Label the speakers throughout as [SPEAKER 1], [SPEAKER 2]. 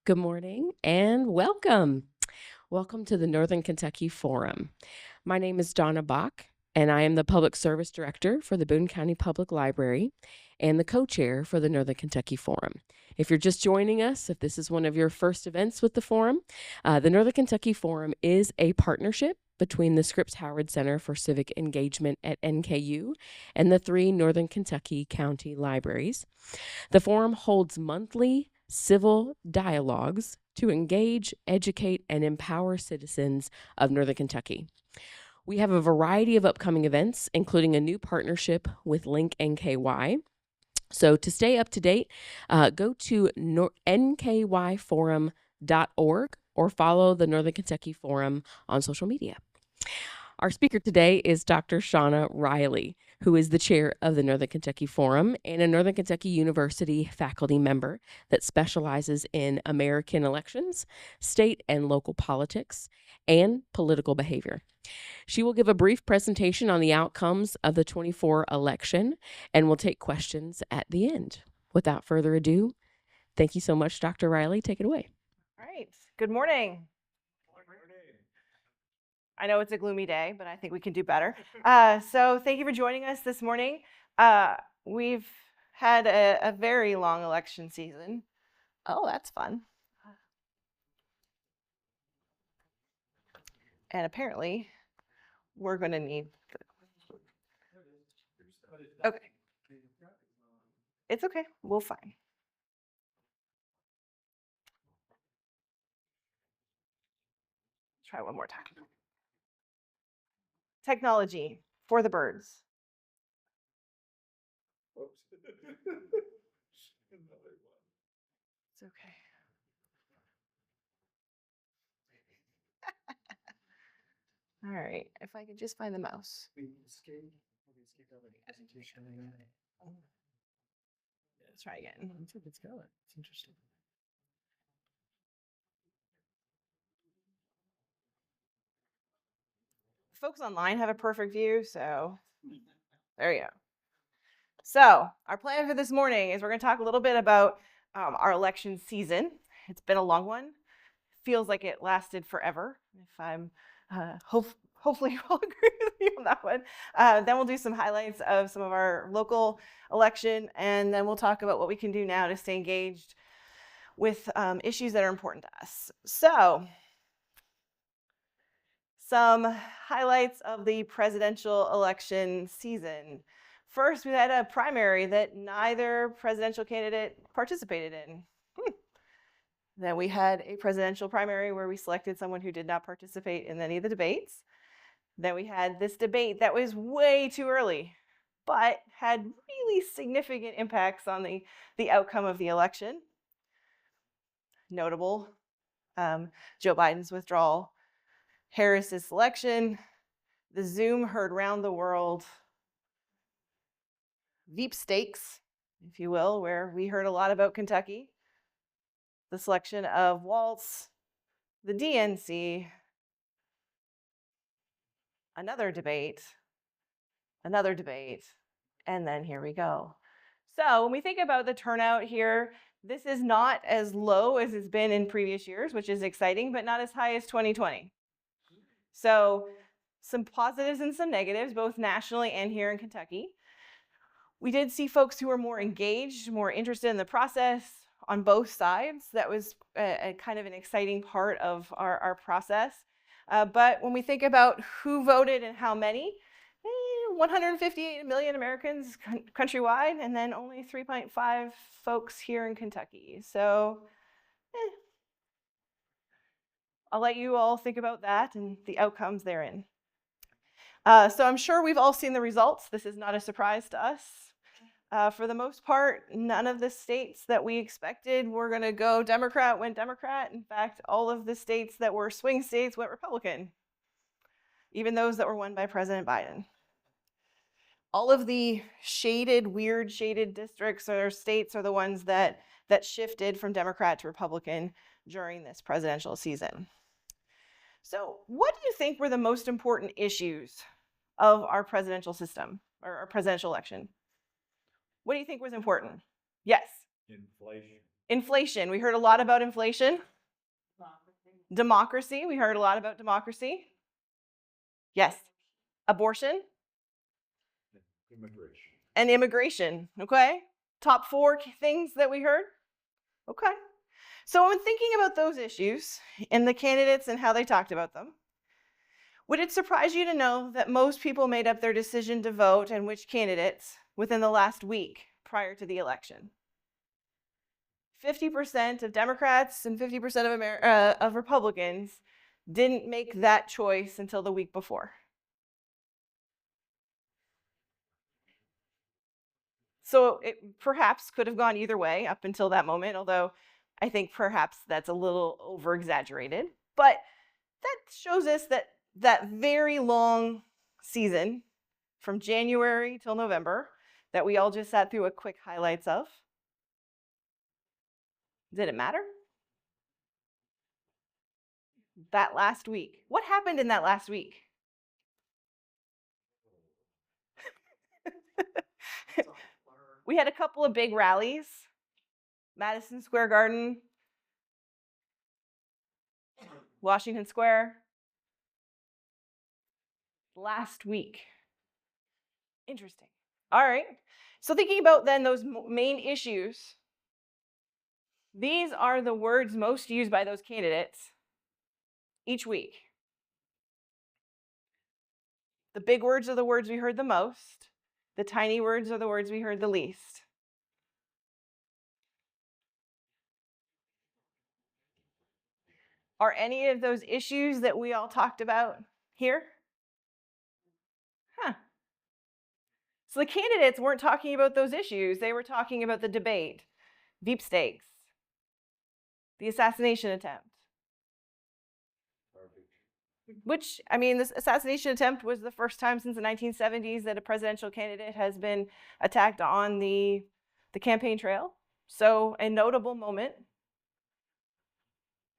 [SPEAKER 1] Good morning and welcome. Welcome to the Northern Kentucky Forum. My name is Donna Bach, and I am the Public Service Director for the Boone County Public Library and the co-chair for the Northern Kentucky Forum. If you're just joining us, if this is one of your first events with the Forum, the Northern Kentucky Forum is a partnership between the Scripps Howard Center for Civic Engagement at NKU and the 3 Northern Kentucky County Libraries. The Forum holds monthly civil dialogues to engage, educate, and empower citizens of Northern Kentucky. We have a variety of upcoming events, including a new partnership with Link NKY. So to stay up to date, go to nkyforum.org or follow the Northern Kentucky Forum on social media. Our speaker today is Dr. Shauna Reilly, who is the chair of the Northern Kentucky Forum and a Northern Kentucky University faculty member that specializes in American elections, state and local politics, and political behavior. She will give a brief presentation on the outcomes of the 24 election and will take questions at the end. Without further ado, thank you so much, Dr. Reilly. Take it away.
[SPEAKER 2] All right. Good morning. I know it's a gloomy day, but I think we can do better. So thank you for joining us this morning. We've had a very long election season. Oh, that's fun. And apparently, we're going to need... Okay. It's okay. We'll find. Try one more time. Technology for the birds. It's okay. All right, if I could just find the mouse. Let's try again.
[SPEAKER 3] It's going. It's interesting.
[SPEAKER 2] Folks online have a perfect view, so there you go. So our plan for this morning is we're going to talk a little bit about our election season. It's been a long one. Feels like it lasted forever. If I'm hopefully you'll agree with me on that one. Then we'll do some highlights of some of our local election, and then we'll talk about what we can do now to stay engaged with issues that are important to us. So some highlights of the presidential election season. First, we had a primary that neither presidential candidate participated in. Then we had a presidential primary where we selected someone who did not participate in any of the debates. Then we had this debate that was way too early, but had really significant impacts on the outcome of the election. Notable, Joe Biden's withdrawal, Harris's selection, the Zoom heard round the world, Veep stakes, if you will, where we heard a lot about Kentucky, the selection of Waltz, the DNC, another debate, and then here we go. So when we think about the turnout here, this is not as low as it's been in previous years, which is exciting, but not as high as 2020. So some positives and some negatives, both nationally and here in Kentucky. We did see folks who were more engaged, more interested in the process on both sides. That was a kind of an exciting part of our process. But when we think about who voted and how many, 158 million Americans countrywide, and then only 3.5 folks here in Kentucky. So I'll let you all think about that and the outcomes therein. So I'm sure we've all seen the results. This is not a surprise to us. For the most part, none of the states that we expected were going to go Democrat went Democrat. In fact, all of the states that were swing states went Republican, even those that were won by President Biden. All of the weird shaded districts or states are the ones that shifted from Democrat to Republican during this presidential season. So what do you think were the most important issues of our presidential system or our presidential election? What do you think was important? Yes.
[SPEAKER 3] Inflation.
[SPEAKER 2] Inflation. We heard a lot about inflation. Democracy. We heard a lot about democracy. Yes. Abortion.
[SPEAKER 3] Immigration.
[SPEAKER 2] And immigration. Okay. Top 4 things that we heard. Okay. So when thinking about those issues and the candidates and how they talked about them, would it surprise you to know that most people made up their decision to vote and which candidates within the last week prior to the election? 50% of Democrats and 50% of Republicans didn't make that choice until the week before. So it perhaps could have gone either way up until that moment, although I think perhaps that's a little over-exaggerated. But that shows us that that very long season from January till November that we all just sat through a quick highlights of, did it matter? That last week. What happened in that last week? We had a couple of big rallies. Madison Square Garden, Washington Square. Last week. Interesting. All right. So thinking about then those main issues, these are the words most used by those candidates each week. The big words are the words we heard the most. The tiny words are the words we heard the least. Are any of those issues that we all talked about here? Huh. So the candidates weren't talking about those issues. They were talking about the debate, deep stakes, the assassination attempt. Which, I mean, this assassination attempt was the first time since the 1970s that a presidential candidate has been attacked on the campaign trail. So a notable moment.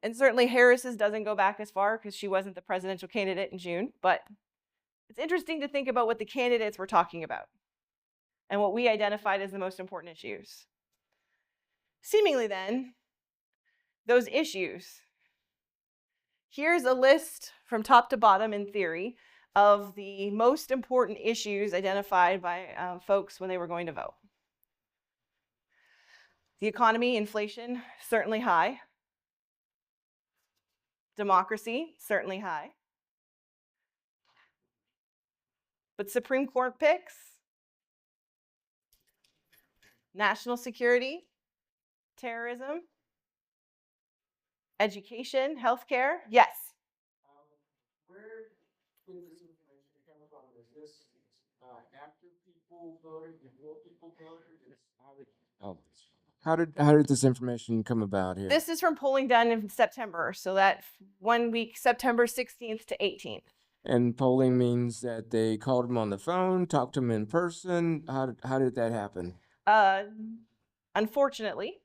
[SPEAKER 2] And certainly Harris's doesn't go back as far because she wasn't the presidential candidate in June. But it's interesting to think about what the candidates were talking about and what we identified as the most important issues. Seemingly then, those issues. Here's a list from top to bottom in theory of the most important issues identified by folks when they were going to vote. The economy, inflation, certainly high. Democracy, certainly high. But Supreme Court picks, national security, terrorism, education, healthcare, yes.
[SPEAKER 3] Where did this information come from? Is this after people voted, before people voted? How did this information come about here?
[SPEAKER 2] This is from polling done in September, so that 1 week, September 16th to 18th.
[SPEAKER 3] And polling means that they called them on the phone, talked to them in person. How did that happen?
[SPEAKER 2] Unfortunately,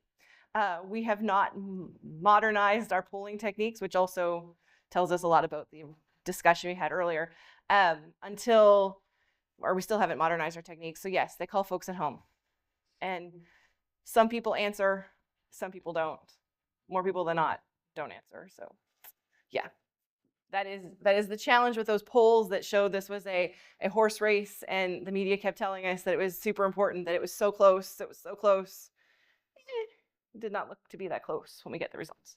[SPEAKER 2] we have not modernized our polling techniques, which also tells us a lot about the discussion we had earlier, or we still haven't modernized our techniques. So yes, they call folks at home. And some people answer, some people don't. More people than not don't answer. So yeah, that is the challenge with those polls that showed this was a horse race, and the media kept telling us that it was super important, that it was so close, it was so close. It did not look to be that close when we get the results.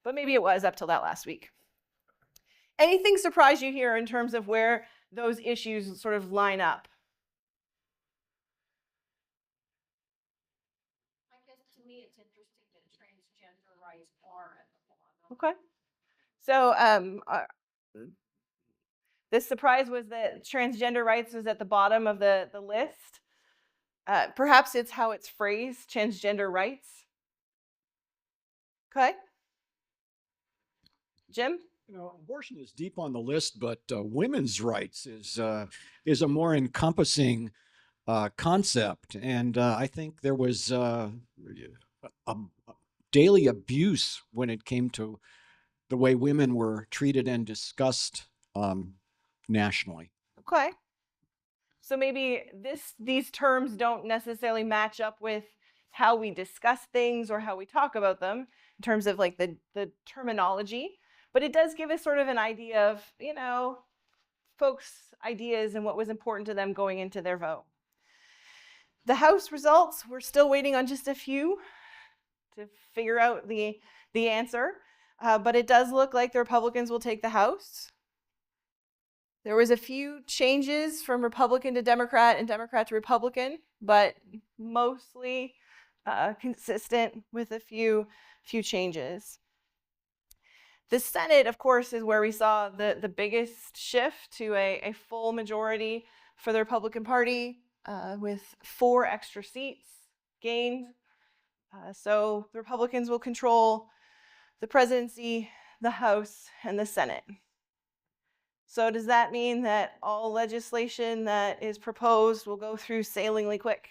[SPEAKER 2] But maybe it was up till that last week. Anything surprise you here in terms of where those issues sort of line up?
[SPEAKER 4] I guess to me it's interesting that transgender rights are at the bottom.
[SPEAKER 2] Okay. So this surprise was that transgender rights was at the bottom of the list. Perhaps it's how it's phrased, transgender rights. Okay. Jim?
[SPEAKER 5] You know, abortion is deep on the list, but women's rights is a more encompassing concept, and I think there was a daily abuse when it came to the way women were treated and discussed nationally.
[SPEAKER 2] Okay. So maybe these terms don't necessarily match up with how we discuss things or how we talk about them in terms of like the terminology, but it does give us sort of an idea of, you know, folks' ideas and what was important to them going into their vote. The House results, we're still waiting on just a few to figure out the answer, but it does look like the Republicans will take the House. There was a few changes from Republican to Democrat and Democrat to Republican, but mostly consistent with a few changes. The Senate, of course, is where we saw the biggest shift to a full majority for the Republican Party, with 4 extra seats gained. So the Republicans will control the presidency, the House, and the Senate. So does that mean that all legislation that is proposed will go through sailingly quick?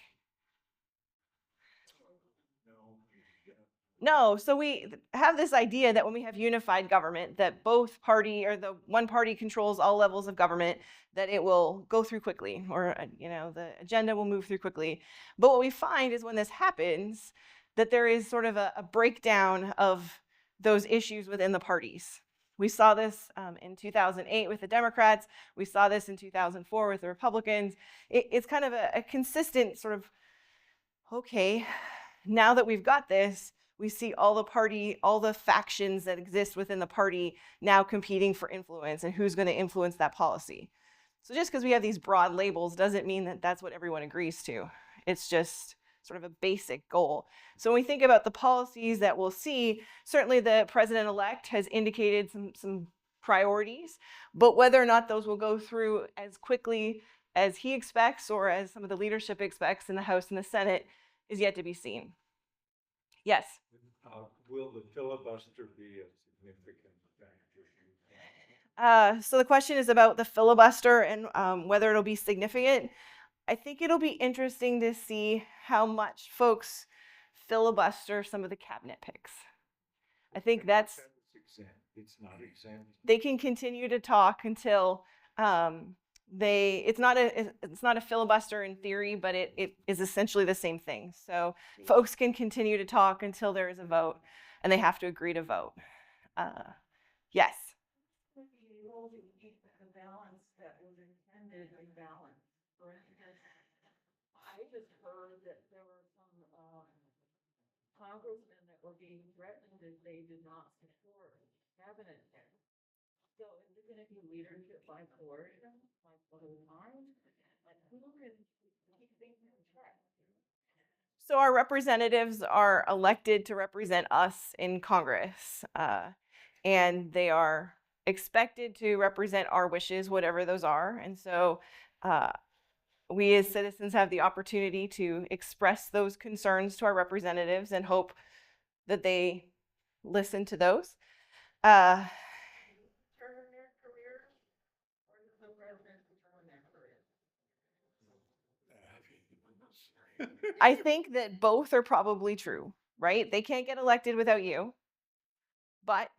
[SPEAKER 2] No, so we have this idea that when we have unified government, that both party or the one party controls all levels of government, that it will go through quickly, or you know, the agenda will move through quickly. But what we find is when this happens, that there is sort of a breakdown of those issues within the parties. We saw this in 2008 with the Democrats. We saw this in 2004 with the Republicans. It's kind of a consistent sort of, okay, now that we've got this, we see all the factions that exist within the party now competing for influence and who's going to influence that policy. So just because we have these broad labels doesn't mean that that's what everyone agrees to. It's just sort of a basic goal. So when we think about the policies that we'll see, certainly the president-elect has indicated some priorities, but whether or not those will go through as quickly as he expects or as some of the leadership expects in the House and the Senate is yet to be seen. Yes?
[SPEAKER 6] Will the filibuster be a significant factor?
[SPEAKER 2] So the question is about the filibuster and whether it'll be significant. I think it'll be interesting to see how much folks filibuster some of the cabinet picks. I think that's...
[SPEAKER 6] It's not exempt.
[SPEAKER 2] They can continue to talk until it's not a filibuster in theory, but it is essentially the same thing. So folks can continue to talk until there is a vote, and they have to agree to vote. Yes?
[SPEAKER 4] The balance that was intended in balance. For instance, I just heard that there were some congressmen that were being threatened if they did not support cabinet heads. So is it going to be leadership by coercion, like what is mine? And who can keep things in check?
[SPEAKER 2] So our representatives are elected to represent us in Congress, and they are expected to represent our wishes, whatever those are. And so we as citizens have the opportunity to express those concerns to our representatives and hope that they listen to those.
[SPEAKER 4] Determine their career, or does the president determine their career?
[SPEAKER 2] I think that both are probably true, right? They can't get elected without you, but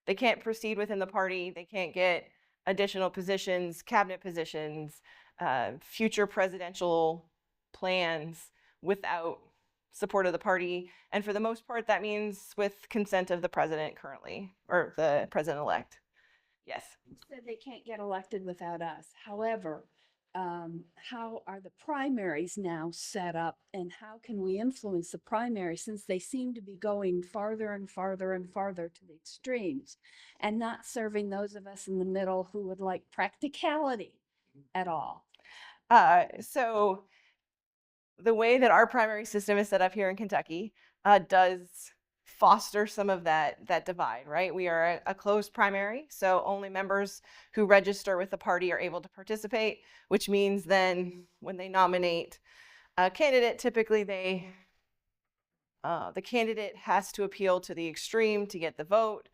[SPEAKER 2] they can't proceed within the party. They can't get additional positions, cabinet positions, future presidential plans without support of the party. And for the most part, that means with consent of the president currently, or the president-elect. Yes?
[SPEAKER 7] You said they can't get elected without us. However, how are the primaries now set up, and how can we influence the primaries, since they seem to be going farther and farther and farther to the extremes and not serving those of us in the middle who would like practicality at all?
[SPEAKER 2] So the way that our primary system is set up here in Kentucky does foster some of that divide, right? We are a closed primary, so only members who register with the party are able to participate, which means then when they nominate a candidate, typically the candidate has to appeal to the extreme to get the vote,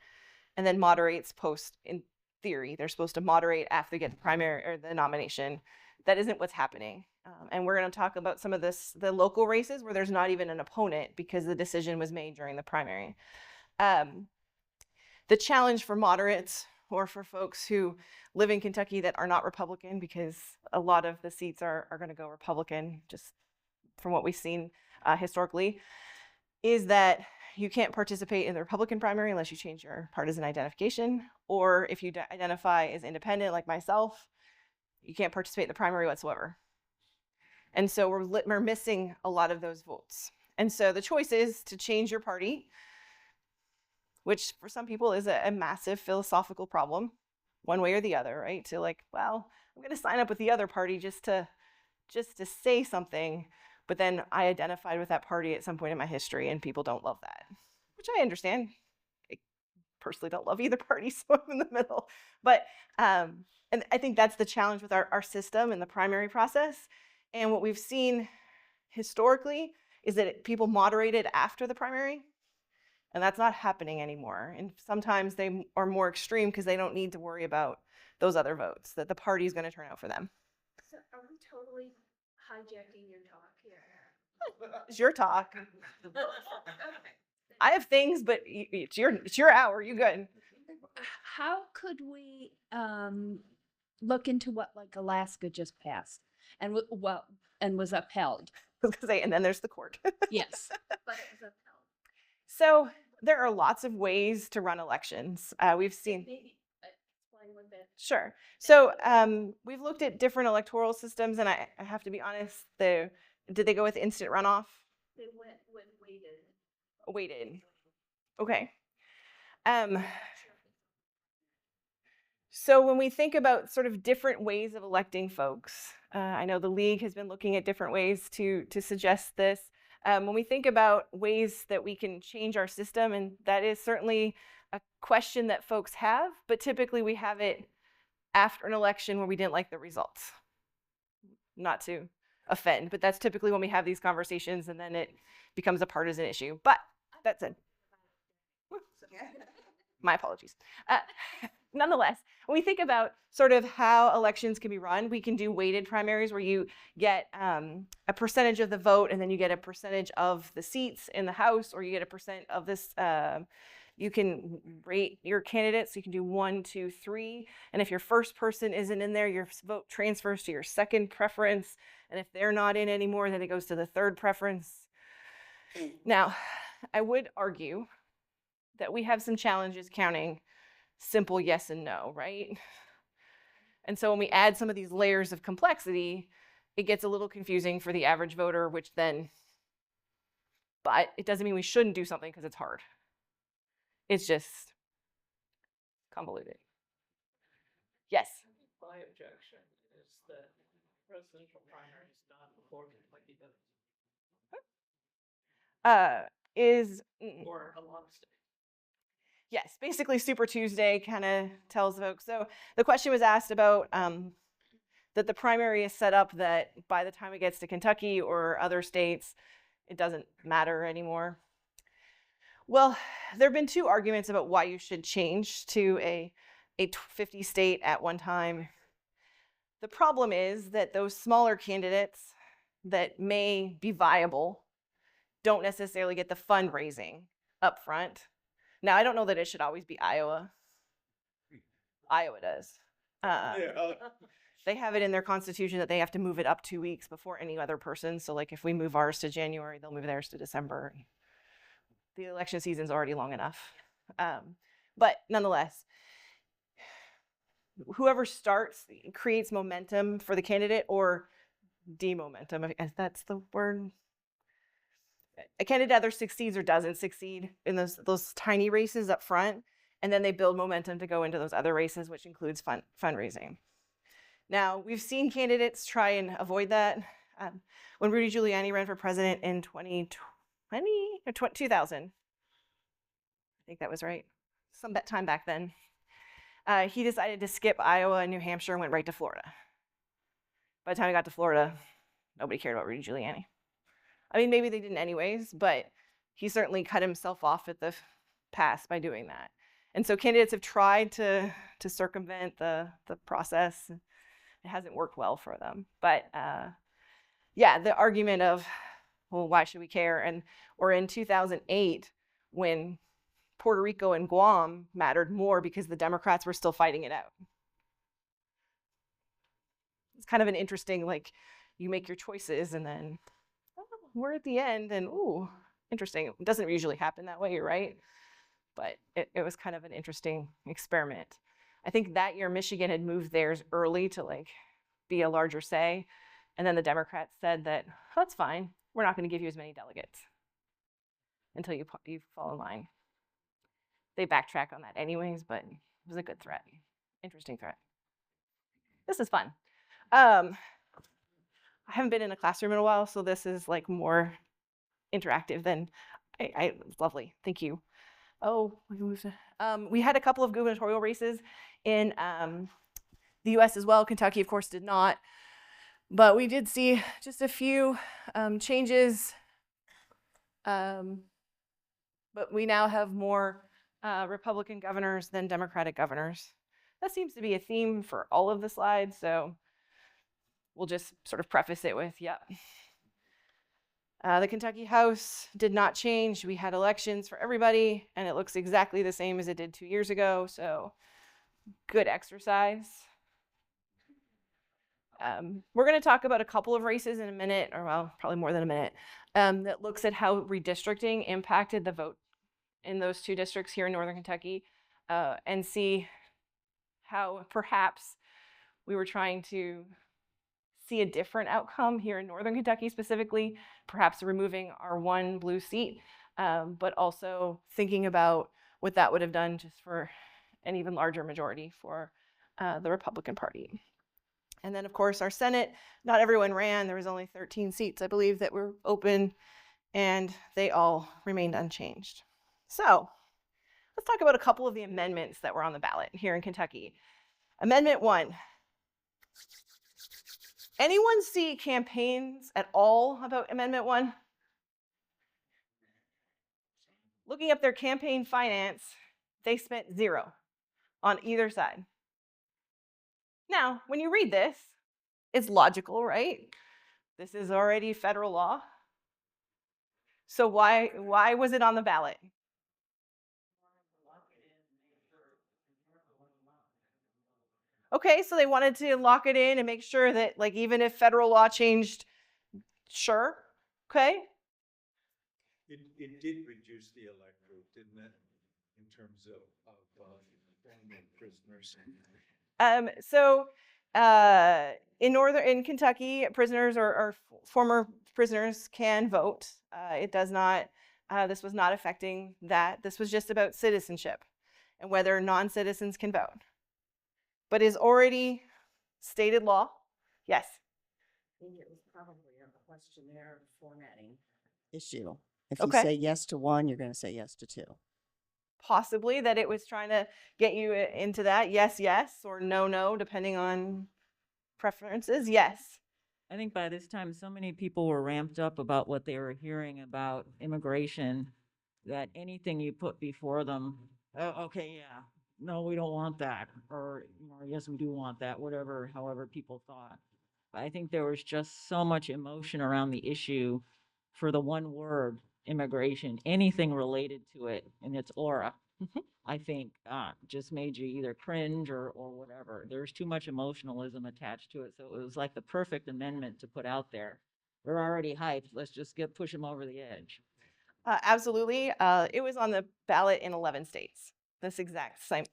[SPEAKER 2] and then moderates post. In theory, they're supposed to moderate after they get the primary or the nomination. That isn't what's happening. And we're going to talk about some of the local races where there's not even an opponent because the decision was made during the primary. The challenge for moderates or for folks who live in Kentucky that are not Republican, because a lot of the seats are going to go Republican just from what we've seen, historically, is that you can't participate in the Republican primary unless you change your partisan identification, or if you identify as independent like myself, you can't participate in the primary whatsoever. And so we're missing a lot of those votes. And so the choice is to change your party, which for some people is a massive philosophical problem, one way or the other, right? To like, well, I'm going to sign up with the other party just to say something, but then I identified with that party at some point in my history, and people don't love that, which I understand. I personally don't love either party, so I'm in the middle. But and I think that's the challenge with our system and the primary process. And what we've seen historically is that people moderated after the primary, and that's not happening anymore. And sometimes they are more extreme because they don't need to worry about those other votes, that the party is going to turn out for them.
[SPEAKER 7] So are we totally hijacking your talk here?
[SPEAKER 2] It's your talk. I have things, but it's your hour. You good?
[SPEAKER 7] How could we look into what like Alaska just passed and was upheld?
[SPEAKER 2] I was gonna say, and then there's the court.
[SPEAKER 7] Yes, but it was upheld.
[SPEAKER 2] So there are lots of ways to run elections. We've seen.
[SPEAKER 7] Maybe explain one bit.
[SPEAKER 2] Sure. So we've looked at different electoral systems, and I have to be honest. Did they go with instant runoff?
[SPEAKER 7] They went when weighted.
[SPEAKER 2] Weighted. Okay. So when we think about sort of different ways of electing folks, I know the league has been looking at different ways to suggest this. When we think about ways that we can change our system, and that is certainly a question that folks have, but typically we have it after an election where we didn't like the results. Not to offend, but that's typically when we have these conversations, and then it becomes a partisan issue. But that said, my apologies. Nonetheless, when we think about sort of how elections can be run, we can do weighted primaries where you get a percentage of the vote, and then you get a percentage of the seats in the House, or you get a percent of this. You can rate your candidates. So you can do 1, 2, 3. And if your first person isn't in there, your vote transfers to your second preference. And if they're not in anymore, then it goes to the third preference. Now, I would argue that we have some challenges counting simple yes and no, right? And so when we add some of these layers of complexity, it gets a little confusing for the average voter, but it doesn't mean we shouldn't do something because it's hard. It's just convoluted. Yes?
[SPEAKER 4] My objection is that presidential primary is done before Kentucky does, or a lot of states.
[SPEAKER 2] Yes, basically Super Tuesday kind of tells folks. So the question was asked about that the primary is set up that by the time it gets to Kentucky or other states, it doesn't matter anymore. Well, there have been two arguments about why you should change to a 50 state at one time. The problem is that those smaller candidates that may be viable don't necessarily get the fundraising up front. Now, I don't know that it should always be Iowa. Iowa does. They have it in their constitution that they have to move it up 2 weeks before any other person. So like if we move ours to January, they'll move theirs to December. The election season's already long enough. But nonetheless, whoever starts creates momentum for the candidate, or demomentum, if that's the word. A candidate either succeeds or doesn't succeed in those tiny races up front, and then they build momentum to go into those other races, which includes fundraising. Now, we've seen candidates try and avoid that. When Rudy Giuliani ran for president in 2000, I think that was right, some time back then, he decided to skip Iowa and New Hampshire and went right to Florida. By the time he got to Florida, nobody cared about Rudy Giuliani. I mean, maybe they didn't anyways, but he certainly cut himself off at the pass by doing that. And so candidates have tried to circumvent the process. It hasn't worked well for them. But yeah, the argument of, well, why should we care? Or in 2008, when Puerto Rico and Guam mattered more because the Democrats were still fighting it out. It's kind of an interesting, like, you make your choices and then, we're at the end and ooh, interesting. It doesn't usually happen that way, you're right. But it was kind of an interesting experiment. I think that year Michigan had moved theirs early to like be a larger say. And then the Democrats said that, that's fine. We're not going to give you as many delegates until you fall in line. They backtrack on that anyways, but it was a good threat. Interesting threat. This is fun. I haven't been in a classroom in a while, so this is like more interactive than lovely. Thank you. Oh, we had a couple of gubernatorial races in the US as well. Kentucky, of course, did not. But we did see just a few changes. But we now have more Republican governors than Democratic governors. That seems to be a theme for all of the slides, so we'll just sort of preface it with, yep. The Kentucky House did not change. We had elections for everybody, and it looks exactly the same as it did 2 years ago, so good exercise. We're going to talk about a couple of races in a minute, or well, probably more than a minute, that looks at how redistricting impacted the vote in those 2 districts here in Northern Kentucky, and see how perhaps we were trying to see a different outcome here in Northern Kentucky specifically, perhaps removing our 1 blue seat, but also thinking about what that would have done just for an even larger majority for the Republican Party. And then, of course, our Senate, not everyone ran. There was only 13 seats, I believe, that were open, and they all remained unchanged. So let's talk about a couple of the amendments that were on the ballot here in Kentucky. Amendment 1. Anyone see campaigns at all about Amendment 1? Looking up their campaign finance, they spent 0 on either side. Now, when you read this, it's logical, right? This is already federal law. So why was it on the ballot? Okay, so they wanted to lock it in and make sure that, like, even if federal law changed, sure, okay.
[SPEAKER 6] It did reduce the electorate, didn't it, in terms of prisoners?
[SPEAKER 2] In Kentucky, prisoners or former prisoners can vote. It does not. This was not affecting that. This was just about citizenship and whether non-citizens can vote. But is already stated law. Yes.
[SPEAKER 8] I think it was probably a questionnaire formatting issue. If
[SPEAKER 2] Okay.
[SPEAKER 8] you say yes to 1, you're going to say yes to 2.
[SPEAKER 2] Possibly that it was trying to get you into that. Yes, yes, or no, no, depending on preferences. Yes.
[SPEAKER 9] I think by this time, so many people were ramped up about what they were hearing about immigration that anything you put before them, oh, okay, yeah, no, we don't want that, or yes, we do want that, whatever, however people thought. But I think there was just so much emotion around the issue for the one word, immigration, anything related to it and its aura. I think just made you either cringe or whatever. There's too much emotionalism attached to it. So it was like the perfect amendment to put out there. We're already hyped. Let's just push them over the edge.
[SPEAKER 2] Absolutely. It was on the ballot in 11 states. This exact same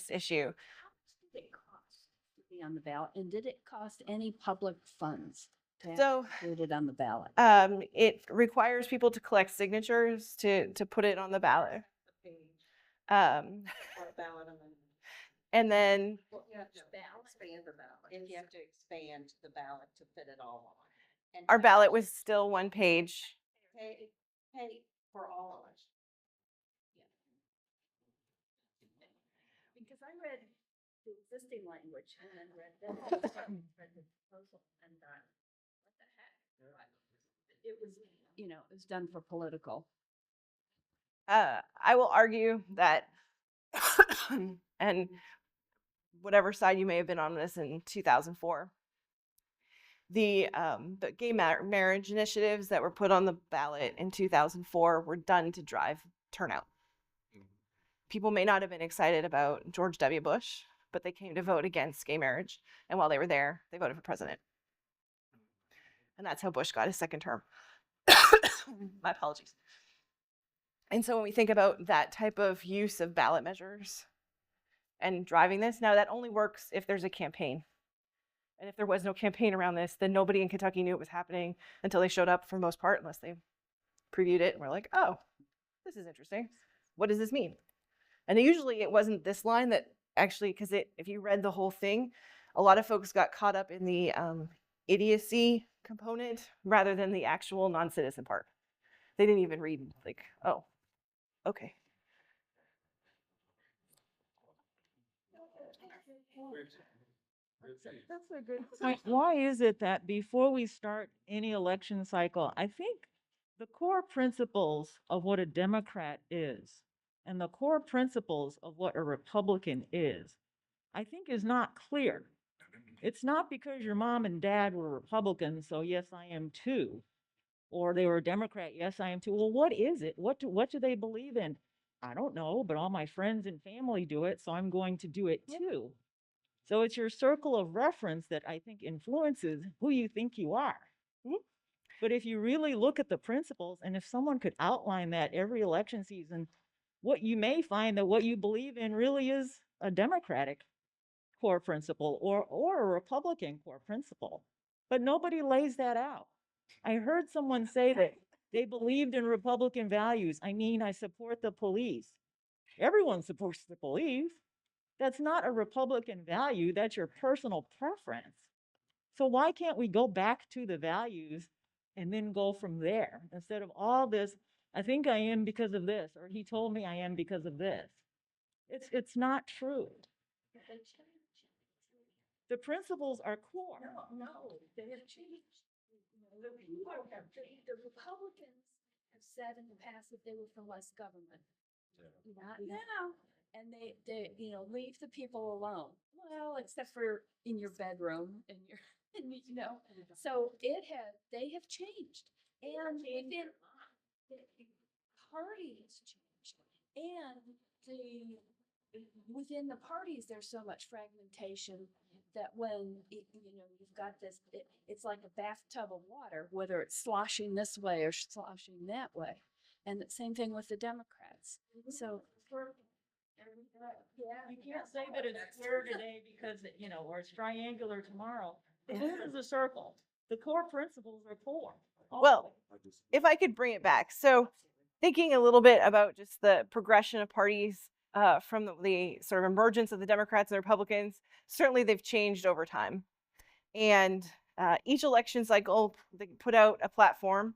[SPEAKER 2] issue.
[SPEAKER 7] How much did it cost to be on the ballot? And did it cost any public funds to have included on the ballot?
[SPEAKER 2] It requires people to collect signatures to put it on the ballot. And then
[SPEAKER 8] You have to expand the ballot. And you have to expand the ballot to fit it all on. And
[SPEAKER 2] our ballot was still 1 page.
[SPEAKER 8] pay for all of us.
[SPEAKER 7] Because I read the existing language and then read the proposal and thought, what the heck? It was, it was done for political.
[SPEAKER 2] I will argue that, and whatever side you may have been on this in 2004, the gay marriage initiatives that were put on the ballot in 2004 were done to drive turnout. People may not have been excited about George W. Bush, but they came to vote against gay marriage. And while they were there, they voted for president. And that's how Bush got his 2nd term. My apologies. And so when we think about that type of use of ballot measures and driving this, now that only works if there's a campaign. And if there was no campaign around this, then nobody in Kentucky knew it was happening until they showed up for the most part, unless they previewed it and were like, oh, this is interesting. What does this mean? And usually it wasn't this line that actually, because if you read the whole thing, a lot of folks got caught up in the idiocy component rather than the actual non-citizen part. They didn't even read like, oh, okay.
[SPEAKER 9] That's a good point. Why is it that before we start any election cycle, I think the core principles of what a Democrat is and the core principles of what a Republican is, I think is not clear. It's not because your mom and dad were Republicans, so yes, I am too. Or they were Democrat, yes, I am too. Well, what is it? What do they believe in? I don't know, but all my friends and family do it, so I'm going to do it too. So it's your circle of reference that I think influences who you think you are.
[SPEAKER 2] Mhm.
[SPEAKER 9] But if you really look at the principles, and if someone could outline that every election season, what you may find that what you believe in really is a Democratic core principle or a Republican core principle. But nobody lays that out. I heard someone say that they believed in Republican values. I mean, I support the police. Everyone supports the police. That's not a Republican value, that's your personal preference. So why can't we go back to the values and then go from there instead of all this, I think I am because of this, or he told me I am because of this. It's not true. The principles are core.
[SPEAKER 7] No, they have changed. The Republicans have said in the past that they were for less government. Not now. And they leave the people alone. Well, except for in your bedroom and so they have changed. And within parties changed. And within the parties, there's so much fragmentation that when you've got this, it's like a bathtub of water, whether it's sloshing this way or sloshing that way. And the same thing with the Democrats. So
[SPEAKER 9] You can't say that it's square today because, or it's triangular tomorrow. This is a circle. The core principles are core.
[SPEAKER 2] Well, if I could bring it back. So thinking a little bit about just the progression of parties from the sort of emergence of the Democrats and the Republicans, certainly they've changed over time. And each election cycle, they put out a platform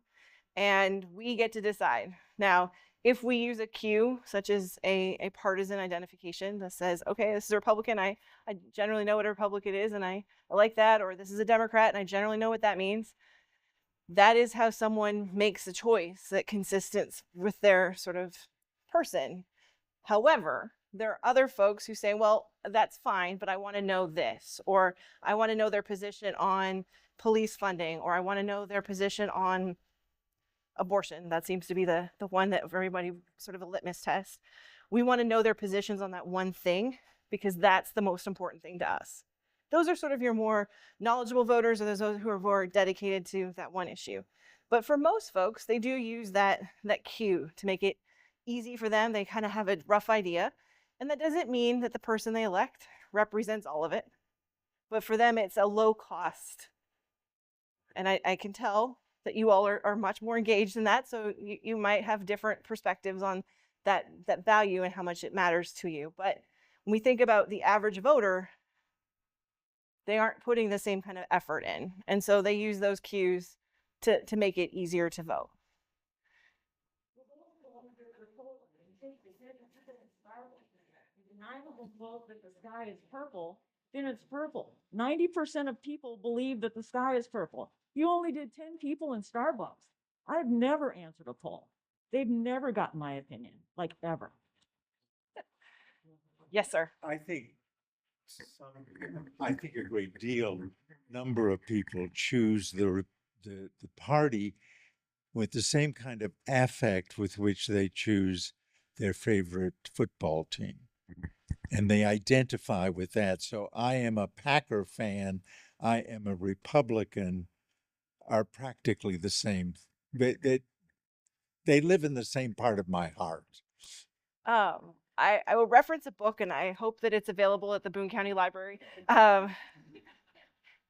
[SPEAKER 2] and we get to decide. Now, if we use a cue, such as a partisan identification that says, okay, this is a Republican, I generally know what a Republican is and I like that, or this is a Democrat and I generally know what that means. That is how someone makes a choice that consistent with their sort of person. However, there are other folks who say, well, that's fine, but I want to know this, or I want to know their position on police funding, or I want to know their position on abortion. That seems to be the one that for everybody sort of a litmus test. We want to know their positions on that one thing because that's the most important thing to us. Those are sort of your more knowledgeable voters, or those who are more dedicated to that one issue. But for most folks, they do use that cue to make it easy for them. They kind of have a rough idea. And that doesn't mean that the person they elect represents all of it. But for them, it's a low cost. And I can tell that you all are much more engaged in that. So you might have different perspectives on that value and how much it matters to you. But when we think about the average voter, they aren't putting the same kind of effort in. And so they use those cues to make it easier to vote.
[SPEAKER 9] Vote that the sky is purple, then it's purple. 90% of people believe that the sky is purple. You only did 10 people in Starbucks. I've never answered a poll. They've never gotten my opinion, like ever.
[SPEAKER 2] Yes, sir.
[SPEAKER 6] I think a great number of people choose the party with the same kind of affect with which they choose their favorite football team. And they identify with that. So I am a Packer fan, I am a Republican, are practically the same they live in the same part of my heart.
[SPEAKER 2] I will reference a book, and I hope that it's available at the Boone County Library.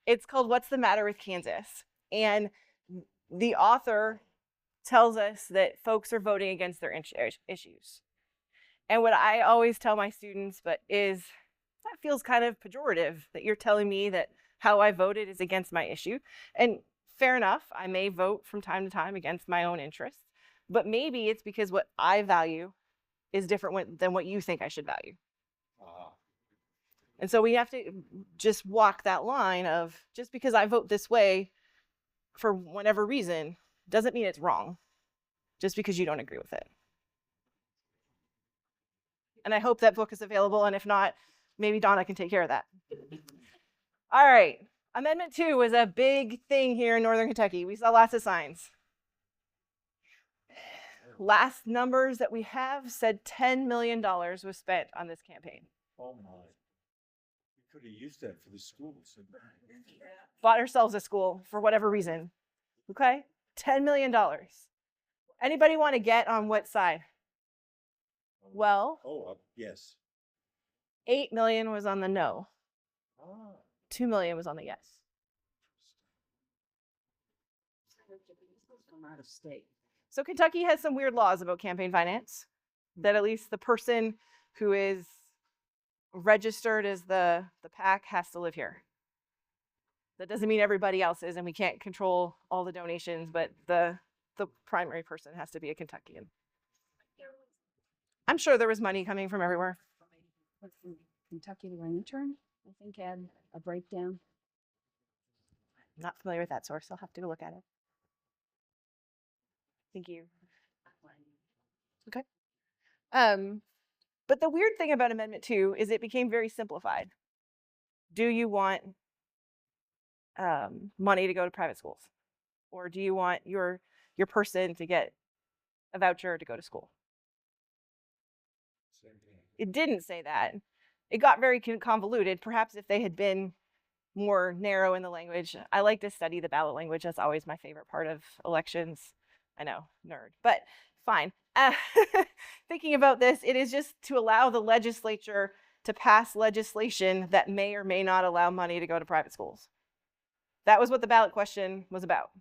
[SPEAKER 2] It's called What's the Matter with Kansas? And the author tells us that folks are voting against their issues. And what I always tell my students, is that feels kind of pejorative that you're telling me that how I voted is against my issue. And fair enough, I may vote from time to time against my own interests, but maybe it's because what I value is different than what you think I should value. And so we have to just walk that line of, just because I vote this way for whatever reason doesn't mean it's wrong, just because you don't agree with it. And I hope that book is available, and if not, maybe Donna can take care of that. All right, Amendment 2 was a big thing here in Northern Kentucky. We saw lots of signs. Last numbers that we have said $10 million was spent on this campaign.
[SPEAKER 6] Oh my. We could have used that for the schools.
[SPEAKER 2] Bought ourselves a school for whatever reason. Okay? $10 million. Anybody want to get on what side? Well,
[SPEAKER 6] yes.
[SPEAKER 2] 8 million was on the no. 2 million was on the yes.
[SPEAKER 7] From out of state.
[SPEAKER 2] So Kentucky has some weird laws about campaign finance, that at least the person who is registered as the PAC has to live here. That doesn't mean everybody else is, and we can't control all the donations, but the primary person has to be a Kentuckian. I'm sure there was money coming from everywhere.
[SPEAKER 7] Kentucky Lantern, I think, had a breakdown.
[SPEAKER 2] Not familiar with that source. I'll have to go look at it. Thank you. Okay. But the weird thing about Amendment 2 is it became very simplified. Do you want money to go to private schools? Or do you want your person to get a voucher to go to school? It didn't say that. It got very convoluted. Perhaps if they had been more narrow in the language. I like to study the ballot language. That's always my favorite part of elections. I know, nerd, but fine. Thinking about this, it is just to allow the legislature to pass legislation that may or may not allow money to go to private schools. That was what the ballot question was about.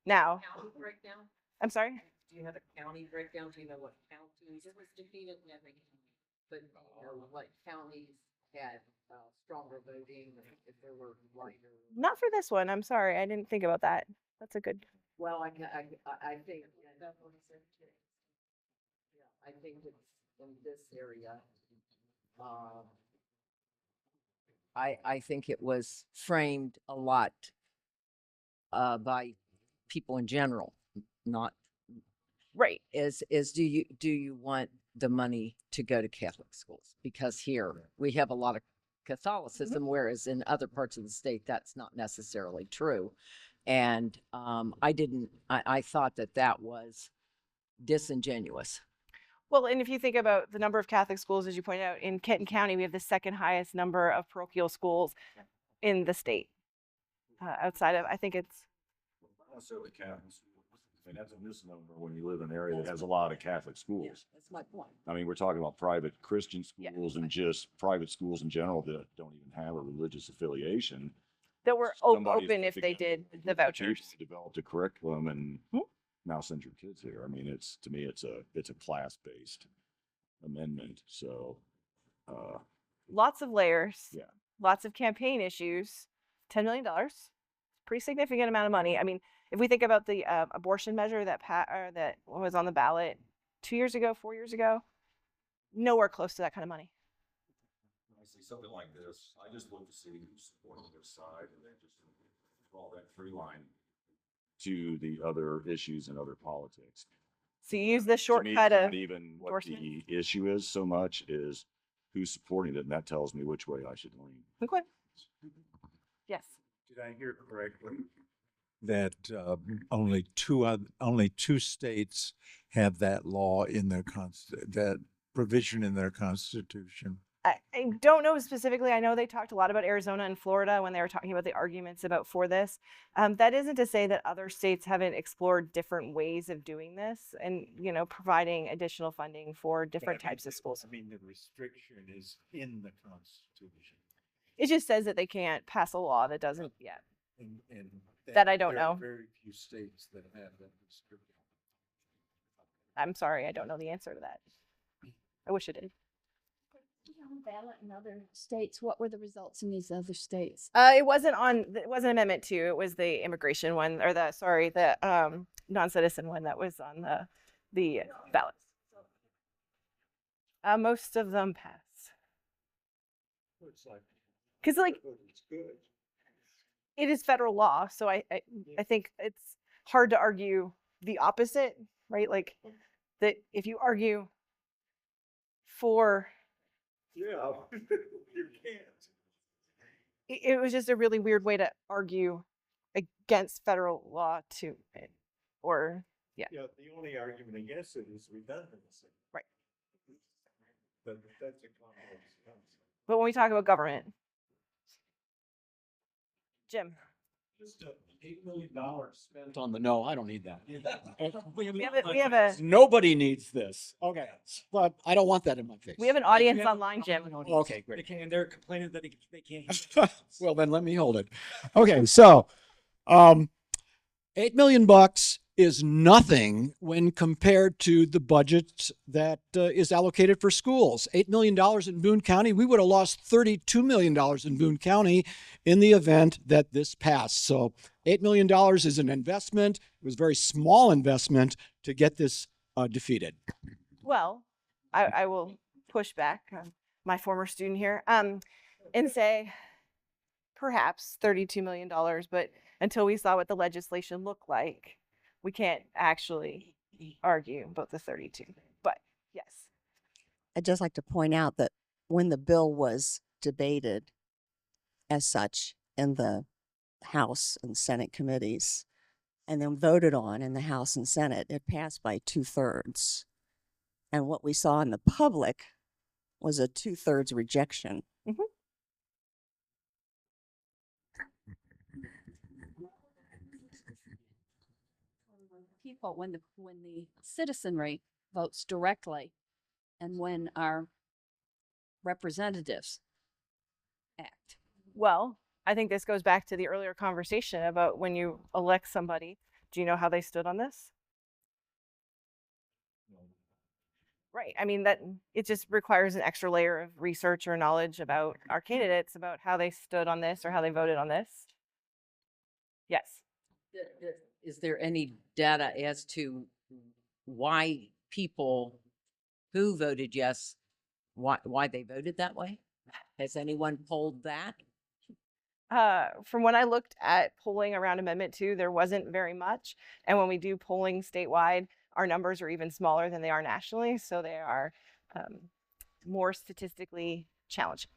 [SPEAKER 2] Now,
[SPEAKER 8] County breakdown?
[SPEAKER 2] I'm sorry?
[SPEAKER 8] Do you have a county breakdown? Do you know what counties it was defeated in every county? But you know what counties had stronger voting, if there were lighter?
[SPEAKER 2] Not for this one. I'm sorry. I didn't think about that. That's a good.
[SPEAKER 8] Well, I think, I think it's in this area. I think it was framed a lot by people in general, not
[SPEAKER 2] Right.
[SPEAKER 8] is do you want the money to go to Catholic schools? Because here we have a lot of Catholicism, whereas in other parts of the state that's not necessarily true. And I thought that was disingenuous.
[SPEAKER 2] Well, and if you think about the number of Catholic schools, as you pointed out, in Kenton County, we have the second highest number of parochial schools in the state. Outside of, I think it's.
[SPEAKER 10] Not necessarily Catholic schools. I mean, that's a misnomer when you live in an area that has a lot of Catholic schools.
[SPEAKER 8] Yeah, that's my point.
[SPEAKER 10] I mean, we're talking about private Christian schools and just private schools in general that don't even have a religious affiliation.
[SPEAKER 2] That were
[SPEAKER 10] Somebody's
[SPEAKER 2] open if
[SPEAKER 10] put
[SPEAKER 2] they
[SPEAKER 10] together
[SPEAKER 2] did the vouchers.
[SPEAKER 10] Developed a curriculum and now send your kids here. I mean, to me, it's a class-based amendment. So,
[SPEAKER 2] lots of layers.
[SPEAKER 10] Yeah.
[SPEAKER 2] Lots of campaign issues. $10 million. Pretty significant amount of money. I mean, if we think about the abortion measure that was on the ballot 2 years ago, 4 years ago, nowhere close to that kind of money.
[SPEAKER 10] I see something like this, I just look to see who's supporting this side and then just draw that through line to the other issues and other politics.
[SPEAKER 2] So you use the
[SPEAKER 10] To me,
[SPEAKER 2] shortcut
[SPEAKER 10] it's
[SPEAKER 2] of
[SPEAKER 10] not even what the issue is so much is who's supporting it, and that tells me which way I should lean.
[SPEAKER 2] Okay. Yes.
[SPEAKER 6] Did I hear correctly that only two states have that law in their that provision in their constitution?
[SPEAKER 2] I don't know specifically. I know they talked a lot about Arizona and Florida when they were talking about the arguments about for this. That isn't to say that other states haven't explored different ways of doing this and, providing additional funding for different types of schools.
[SPEAKER 6] I mean, the restriction is in the Constitution.
[SPEAKER 2] It just says that they can't pass a law that doesn't yet.
[SPEAKER 6] And
[SPEAKER 2] That I don't
[SPEAKER 6] there are
[SPEAKER 2] know.
[SPEAKER 6] very few states that have that restriction.
[SPEAKER 2] I'm sorry, I don't know the answer to that. I wish I did.
[SPEAKER 7] On ballot in other states, what were the results in these other states?
[SPEAKER 2] It wasn't Amendment 2. It was the immigration one, or the non-citizen one that was on the ballots. Most of them pass.
[SPEAKER 6] It's like,
[SPEAKER 2] Because
[SPEAKER 6] it's good.
[SPEAKER 2] it is federal law, so I think it's hard to argue the opposite, right? Like that if you argue for,
[SPEAKER 6] Yeah, you can't.
[SPEAKER 2] it was just a really weird way to argue against federal law
[SPEAKER 6] Yeah, the only argument against it is redundancy.
[SPEAKER 2] Right.
[SPEAKER 6] But that's a complex concept.
[SPEAKER 2] But when we talk about government, Jim,
[SPEAKER 5] Just $8 million spent on the no. I don't need that.
[SPEAKER 2] we have a
[SPEAKER 5] Nobody needs this. Okay, but I don't want that in my face.
[SPEAKER 2] we have an audience online, Jim.
[SPEAKER 5] Okay, great.
[SPEAKER 3] And they're complaining that they can't.
[SPEAKER 5] Well, then let me hold it. Okay, so $8 million is nothing when compared to the budget that is allocated for schools. $8 million in Boone County, we would have lost $32 million in Boone County in the event that this passed. So $8 million is an investment. It was a very small investment to get this defeated.
[SPEAKER 2] Well, I will push back on my former student here and say perhaps $32 million, but until we saw what the legislation looked like, we can't actually argue about the 32. But yes.
[SPEAKER 11] I'd just like to point out that when the bill was debated as such in the House and Senate committees and then voted on in the House and Senate, it passed by 2/3. And what we saw in the public was a 2/3 rejection.
[SPEAKER 2] Mm-hmm.
[SPEAKER 7] People, when the citizenry votes directly and when our representatives act.
[SPEAKER 2] Well, I think this goes back to the earlier conversation about when you elect somebody, do you know how they stood on this? Right. I mean, that it just requires an extra layer of research or knowledge about our candidates, about how they stood on this or how they voted on this. Yes.
[SPEAKER 8] Is there any data as to why people who voted yes, why they voted that way? Has anyone polled that?
[SPEAKER 2] From when I looked at polling around Amendment 2, there wasn't very much. And when we do polling statewide, our numbers are even smaller than they are nationally. So they are more statistically challenging.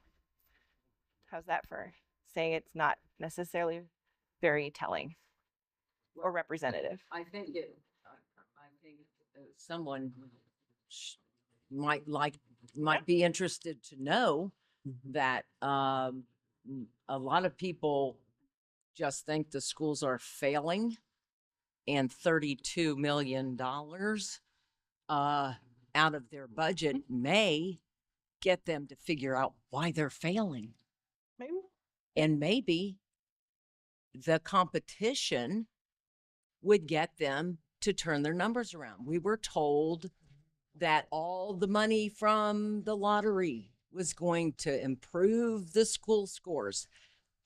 [SPEAKER 2] How's that for saying it's not necessarily very telling or representative?
[SPEAKER 8] I think someone might be interested to know that a lot of people just think the schools are failing, and $32 million out of their budget may get them to figure out why they're failing.
[SPEAKER 2] Maybe.
[SPEAKER 8] And maybe the competition would get them to turn their numbers around. We were told that all the money from the lottery was going to improve the school scores.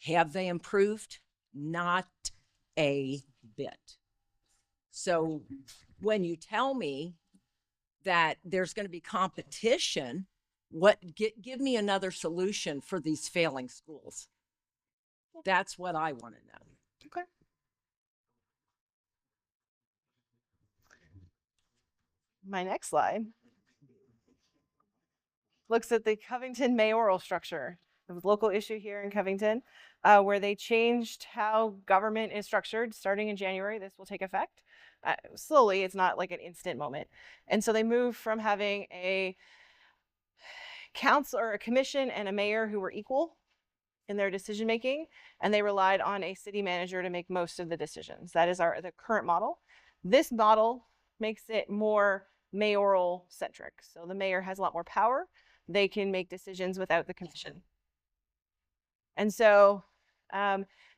[SPEAKER 8] Have they improved? Not a bit. So when you tell me that there's going to be competition, give me another solution for these failing schools. That's what I want to know.
[SPEAKER 2] Okay. My next slide looks at the Covington mayoral structure. It was a local issue here in Covington where they changed how government is structured starting in January. This will take effect slowly. It's not like an instant moment. And so they moved from having a council or a commission and a mayor who were equal in their decision making, and they relied on a city manager to make most of the decisions. That is the current model. This model makes it more mayoral centric. So the mayor has a lot more power. They can make decisions without the commission. And so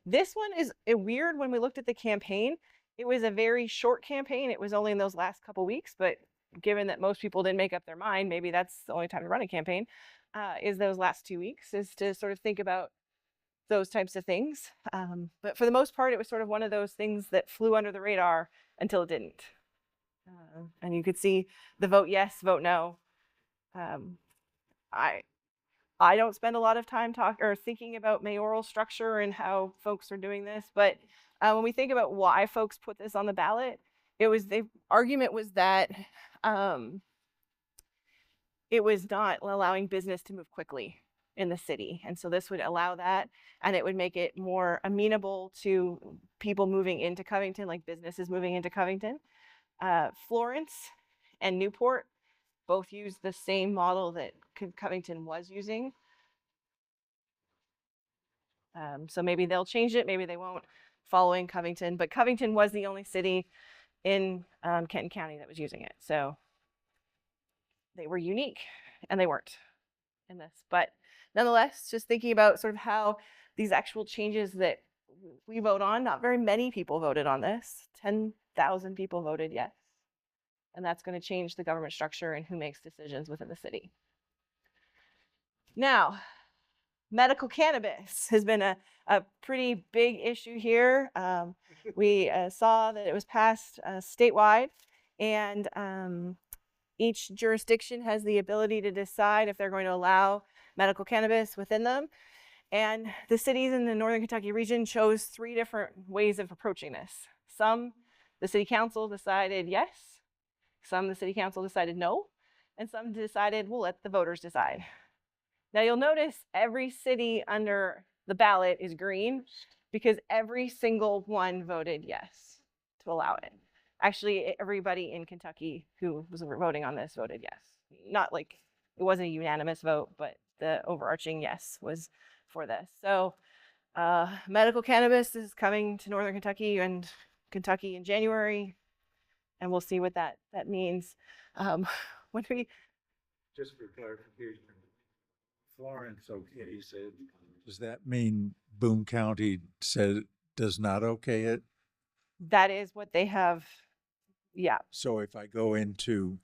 [SPEAKER 2] this one is weird. When we looked at the campaign, it was a very short campaign. It was only in those last couple weeks, but given that most people didn't make up their mind, maybe that's the only time to run a campaign, is those last 2 weeks, is to sort of think about those types of things. But for the most part, it was sort of one of those things that flew under the radar until it didn't. And you could see the vote yes, vote no. I don't spend a lot of time thinking about mayoral structure and how folks are doing this, but when we think about why folks put this on the ballot, the argument was that it was not allowing business to move quickly in the city. And so this would allow that, and it would make it more amenable to people moving into Covington, like businesses moving into Covington. Florence and Newport both use the same model that Covington was using. So maybe they'll change it, maybe they won't, following Covington, but Covington was the only city in Kenton County that was using it. So they were unique, and they weren't in this. But nonetheless, just thinking about sort of how these actual changes that we vote on, not very many people voted on this. 10,000 people voted yes. And that's going to change the government structure and who makes decisions within the city. Now, medical cannabis has been a pretty big issue here. We saw that it was passed statewide, and each jurisdiction has the ability to decide if they're going to allow medical cannabis within them. And the cities in the Northern Kentucky region chose 3 different ways of approaching this. Some, the city council decided yes. Some, the city council decided no. And some decided, we'll let the voters decide. Now you'll notice every city under the ballot is green because every single one voted yes to allow it. Actually, everybody in Kentucky who was voting on this voted yes. Not like it wasn't a unanimous vote, but the overarching yes was for this. So medical cannabis is coming to Northern Kentucky and Kentucky in January, and we'll see what that means. When we
[SPEAKER 6] Just for clarification, Florence, okay, you said, does that mean Boone County said does not okay it?
[SPEAKER 2] That is what they have, yeah.
[SPEAKER 6] So if I go into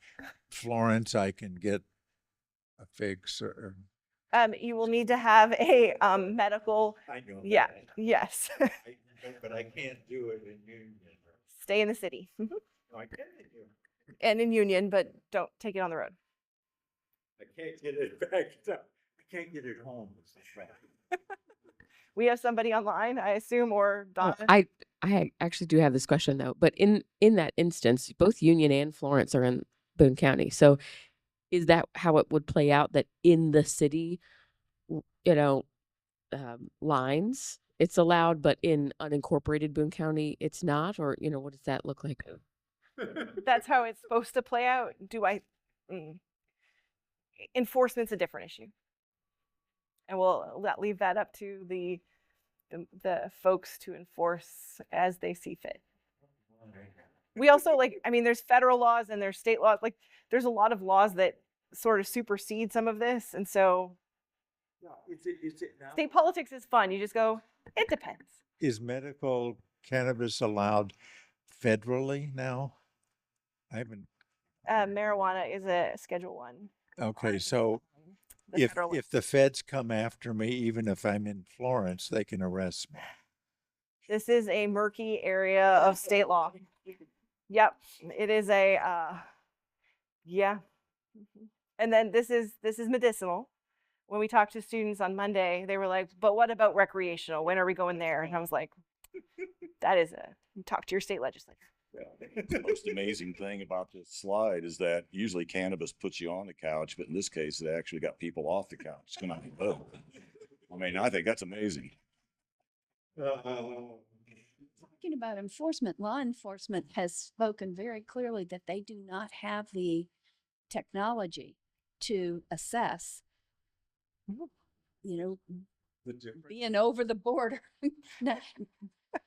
[SPEAKER 6] Florence, I can get a fix or?
[SPEAKER 2] You will need to have a medical.
[SPEAKER 6] I know.
[SPEAKER 2] Yeah.
[SPEAKER 6] that.
[SPEAKER 2] Yes.
[SPEAKER 6] But I can't do it in Union.
[SPEAKER 2] Stay in the city.
[SPEAKER 6] No, I can in Union.
[SPEAKER 2] And in Union, but don't take it on the road.
[SPEAKER 6] I can't get it back. I can't get it home.
[SPEAKER 2] We have somebody online, I assume, or Donna.
[SPEAKER 1] I actually do have this question though, but in that instance, both Union and Florence are in Boone County. So is that how it would play out, that in the city, lines it's allowed, but in unincorporated Boone County it's not? Or, what does that look like?
[SPEAKER 2] That's how it's supposed to play out. Enforcement's a different issue. And we'll leave that up to the folks to enforce as they see fit. We also there's federal laws and there's state laws. There's a lot of laws that sort of supersede some of this. And so state politics is fun. You just go, it depends.
[SPEAKER 6] Is medical cannabis allowed federally now? I haven't.
[SPEAKER 2] Marijuana is a Schedule 1.
[SPEAKER 6] Okay, so if the feds come after me, even if I'm in Florence, they can arrest me.
[SPEAKER 2] This is a murky area of state law. Yep, it is a yeah. And then this is medicinal. When we talked to students on Monday, they were like, "But what about recreational? When are we going there?" And I was like, talk to your state legislator.
[SPEAKER 10] Yeah. The most amazing thing about this slide is that usually cannabis puts you on the couch, but in this case, they actually got people off the couch. I think that's amazing.
[SPEAKER 7] Talking about enforcement, law enforcement has spoken very clearly that they do not have the technology to assess you know,
[SPEAKER 6] The difference.
[SPEAKER 7] being over the border, not-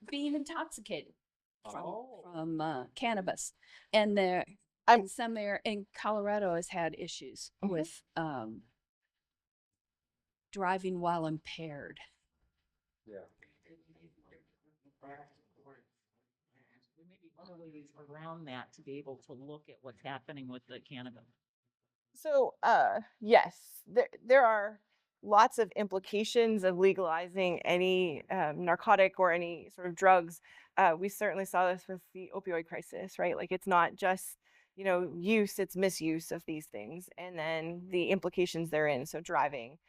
[SPEAKER 7] being intoxicated
[SPEAKER 6] Oh.
[SPEAKER 7] from cannabis. And there,
[SPEAKER 2] I'm-
[SPEAKER 7] in some area in Colorado has had issues with driving while impaired.
[SPEAKER 6] Yeah.
[SPEAKER 9] We may be other ways around that to be able to look at what's happening with the cannabis.
[SPEAKER 2] So, yes, there are lots of implications of legalizing any narcotic or any sort of drugs. We certainly saw this with the opioid crisis, right? Like it's not just, you know, use, it's misuse of these things, and then the implications therein. So driving,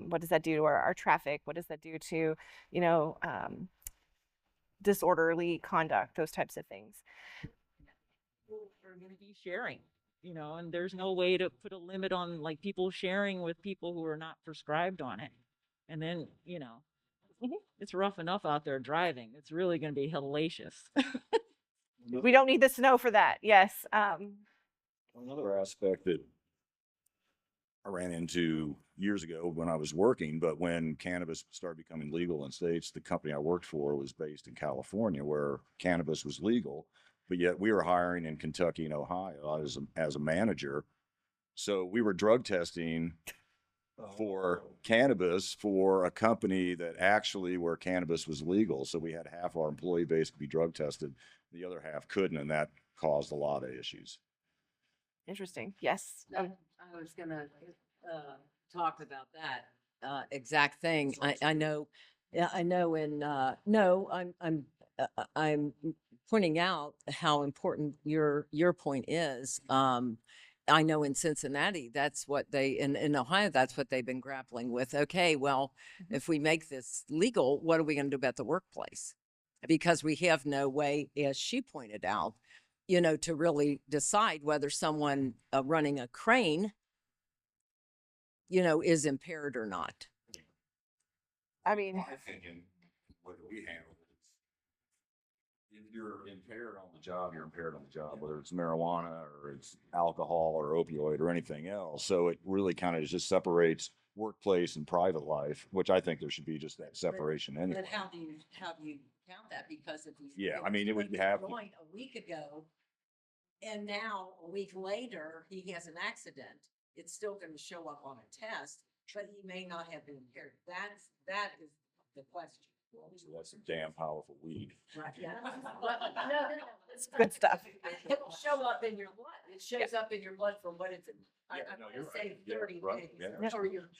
[SPEAKER 2] what does that do to our traffic? What does that do to, you know, disorderly conduct, those types of things.
[SPEAKER 9] People are going to be sharing, you know, and there's no way to put a limit on like people sharing with people who are not prescribed on it. And then, you know, it's rough enough out there driving. It's really going to be hellacious.
[SPEAKER 2] We don't need the snow for that. Yes.
[SPEAKER 10] Another aspect that I ran into years ago when I was working, but when cannabis started becoming legal in states, the company I worked for was based in California where cannabis was legal, but yet we were hiring in Kentucky and Ohio as a manager. So we were drug testing for cannabis for a company that actually where cannabis was legal. So we had half our employee base could be drug tested, the other half couldn't, and that caused a lot of issues.
[SPEAKER 2] Interesting. Yes.
[SPEAKER 8] I was gonna talk about that exact thing. I know, yeah, I know. No, I'm pointing out how important your point is. I know in Cincinnati, that's what in Ohio, that's what they've been grappling with. Okay, well, if we make this legal, what are we going to do about the workplace? Because we have no way, as she pointed out, you know, to really decide whether someone running a crane, you know, is impaired or not.
[SPEAKER 2] I mean,
[SPEAKER 10] My thinking, what we handle is if you're impaired on the job, you're impaired on the job, whether it's marijuana or it's alcohol or opioid or anything else. So it really kind of just separates workplace and private life, which I think there should be just that separation anyway.
[SPEAKER 8] But how do you count that? Because if you
[SPEAKER 10] Yeah, I mean, it would have
[SPEAKER 8] a week ago, and now a week later he has an accident, it's still going to show up on a test, but he may not have been impaired. That is the question.
[SPEAKER 10] So that's some damn powerful weed.
[SPEAKER 8] Right. Yeah.
[SPEAKER 2] no, it's good stuff.
[SPEAKER 8] It'll show up in your blood. It shows up in your blood for what it's.
[SPEAKER 10] Yeah,
[SPEAKER 8] I'm
[SPEAKER 10] no,
[SPEAKER 8] going
[SPEAKER 10] you're
[SPEAKER 8] to
[SPEAKER 10] right.
[SPEAKER 8] say
[SPEAKER 10] Yeah,
[SPEAKER 8] 30
[SPEAKER 10] right.
[SPEAKER 8] days.
[SPEAKER 10] Yeah.
[SPEAKER 8] Or you're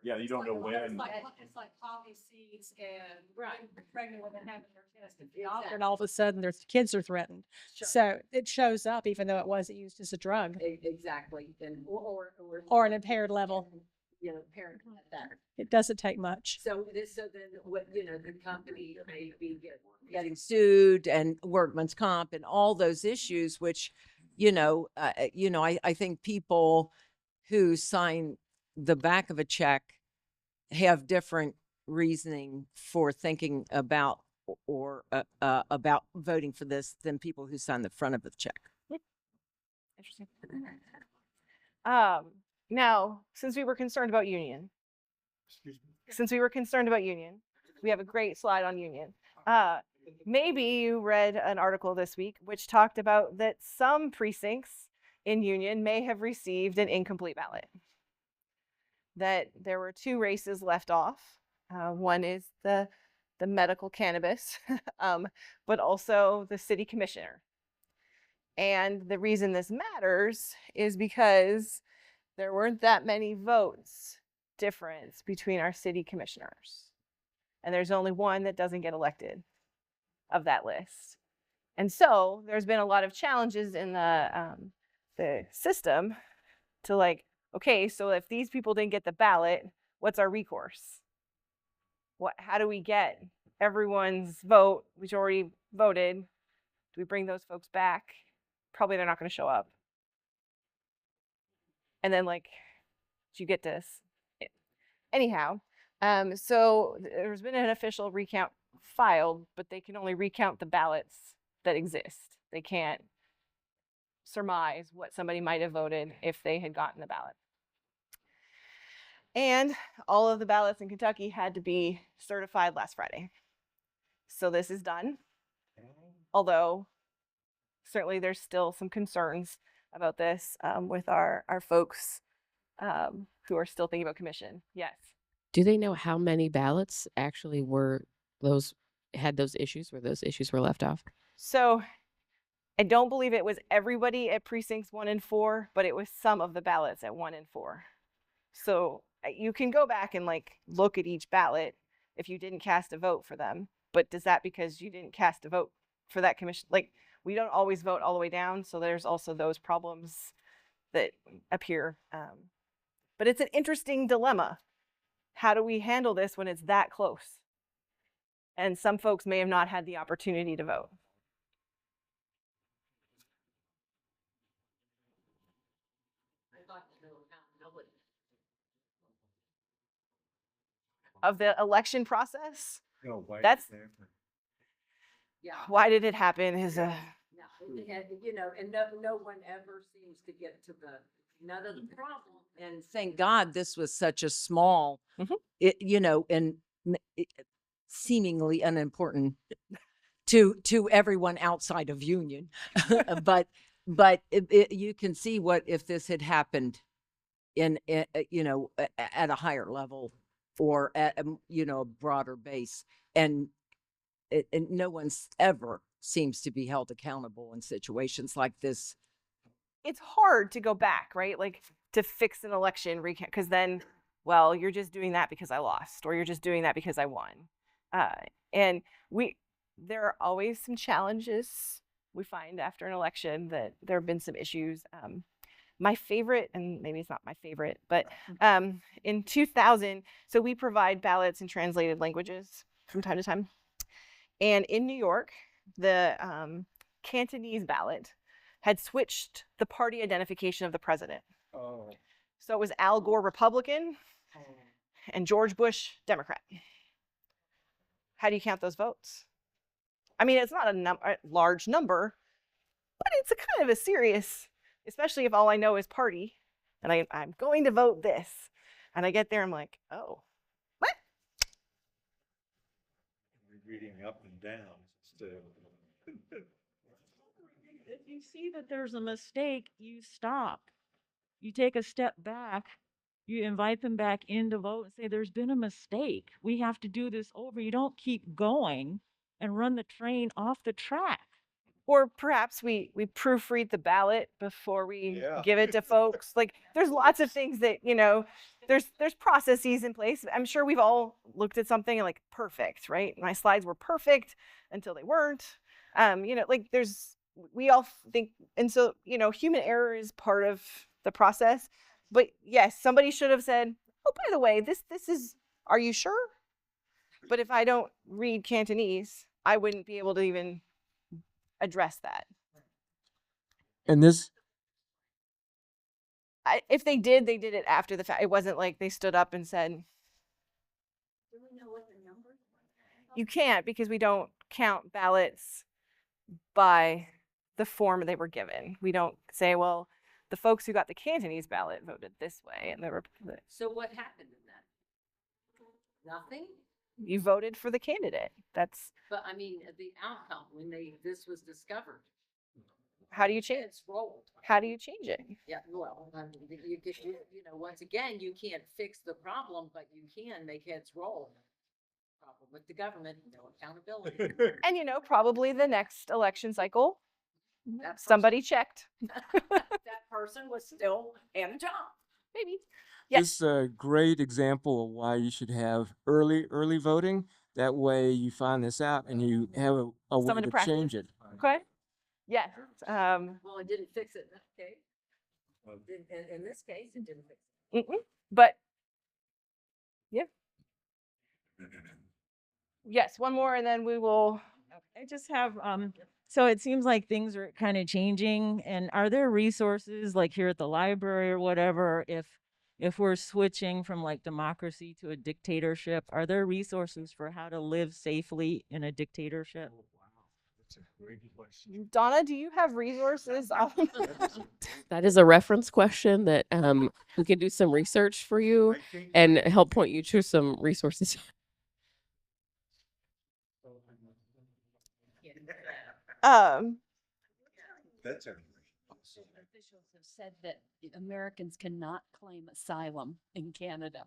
[SPEAKER 10] Yeah, you don't know when.
[SPEAKER 4] It's like poppy seeds and
[SPEAKER 7] Right.
[SPEAKER 4] pregnant women having their test.
[SPEAKER 8] Exactly.
[SPEAKER 12] And all of a sudden their kids are threatened.
[SPEAKER 8] Sure.
[SPEAKER 12] So it shows up even though it wasn't used as a drug
[SPEAKER 8] Exactly. And
[SPEAKER 12] or an impaired level.
[SPEAKER 8] You know, parent at that.
[SPEAKER 12] It doesn't take much.
[SPEAKER 8] So then what, you know, the company may be getting sued and workman's comp and all those issues, which, I think people who sign the back of a check have different reasoning for thinking about or about voting for this than people who sign the front of the check.
[SPEAKER 2] Interesting. Now, since we were concerned about union, we have a great slide on union. Maybe you read an article this week which talked about that some precincts in Union may have received an incomplete ballot. That there were 2 races left off. One is the medical cannabis, but also the city commissioner. And the reason this matters is because there weren't that many votes difference between our city commissioners. And there's only one that doesn't get elected of that list. And so there's been a lot of challenges in the system to like, okay, so if these people didn't get the ballot, what's our recourse? How do we get everyone's vote, which already voted? Do we bring those folks back? Probably they're not going to show up. And then like, you get this. Anyhow, so there's been an official recount filed, but they can only recount the ballots that exist. They can't surmise what somebody might have voted if they had gotten the ballot. And all of the ballots in Kentucky had to be certified last Friday. So this is done. Although certainly there's still some concerns about this with our folks who are still thinking about commission. Yes.
[SPEAKER 1] Do they know how many ballots actually were had those issues where those issues were left off?
[SPEAKER 2] So I don't believe it was everybody at precincts 1 and 4, but it was some of the ballots at 1 and 4. So you can go back and like look at each ballot if you didn't cast a vote for them. But does that because you didn't cast a vote for that commission? Like, we don't always vote all the way down. So there's also those problems that appear. But it's an interesting dilemma. How do we handle this when it's that close? And some folks may have not had the opportunity to vote. Of the election process?
[SPEAKER 6] No,
[SPEAKER 2] That's
[SPEAKER 8] Yeah.
[SPEAKER 2] why did it happen is a
[SPEAKER 8] You know, and no one ever seems to get to the nut of the problem. And thank God this was such a small, you know, and seemingly unimportant to everyone outside of Union. but you can see what if this had happened in you know, at a higher level or at you know, a broader base, and no one's ever seems to be held accountable in situations like this.
[SPEAKER 2] it's hard to go back, right? Like to fix an election recount, because then, well, you're just doing that because I lost, or you're just doing that because I won. And there are always some challenges we find after an election, that there have been some issues. My favorite, and maybe it's not my favorite, but in 2000, so we provide ballots in translated languages from time to time. And in New York, the Cantonese ballot had switched the party identification of the president.
[SPEAKER 3] Oh.
[SPEAKER 2] So it was Al Gore Republican and George Bush Democrat. How do you count those votes? I mean, it's not a large number, but it's a kind of a serious, especially if all I know is party and I'm going to vote this. And I get there, I'm like, oh, what?
[SPEAKER 6] Reading up and down.
[SPEAKER 9] If you see that there's a mistake, you stop. You take a step back. You invite them back in to vote and say, there's been a mistake. We have to do this over. You don't keep going and run the train off the track.
[SPEAKER 2] Or perhaps we proofread the ballot before we give it to folks. Like, there's lots of things that, you know, there's processes in place. I'm sure we've all looked at something and like, perfect, right? My slides were perfect until they weren't. You know, like we all think, and so, you know, human error is part of the process. But yes, somebody should have said, oh, by the way, this is, are you sure? But if I don't read Cantonese, I wouldn't be able to even address that.
[SPEAKER 3] And this,
[SPEAKER 2] if they did it after the fact. It wasn't like they stood up and said,
[SPEAKER 7] Do we know what the number?
[SPEAKER 2] you can't, because we don't count ballots by the form they were given. We don't say, well, the folks who got the Cantonese ballot voted this way, and
[SPEAKER 8] So what happened in that? Nothing?
[SPEAKER 2] you voted for the candidate. That's,
[SPEAKER 8] But I mean, the outcome when this was discovered,
[SPEAKER 2] how do you change?
[SPEAKER 8] it's rolled.
[SPEAKER 2] How do you change it?
[SPEAKER 8] Yeah, well, I mean, you know, once again, you can't fix the problem, but you can make heads roll. Problem with the government, no accountability.
[SPEAKER 2] And you know, probably the next election cycle,
[SPEAKER 8] That
[SPEAKER 2] somebody checked.
[SPEAKER 8] that person was still in a job.
[SPEAKER 2] Maybe.
[SPEAKER 3] this is a great example of why you should have early voting. That way you find this out and you have a way
[SPEAKER 2] Someone
[SPEAKER 3] to
[SPEAKER 2] to practice.
[SPEAKER 3] change it.
[SPEAKER 2] Okay. Yes.
[SPEAKER 8] Well, it didn't fix it in that case. In this case, it didn't fix it.
[SPEAKER 2] But yeah. Yes, one more, and then we will.
[SPEAKER 9] I just have, so it seems like things are kind of changing. And are there resources like here at the library or whatever, if we're switching from like democracy to a dictatorship, are there resources for how to live safely in a dictatorship?
[SPEAKER 6] That's a great question.
[SPEAKER 2] Donna, do you have resources on
[SPEAKER 1] That is a reference question that we can do some research for you and help point you to some resources.
[SPEAKER 6] That's a
[SPEAKER 7] Officials have said that Americans cannot claim asylum in Canada.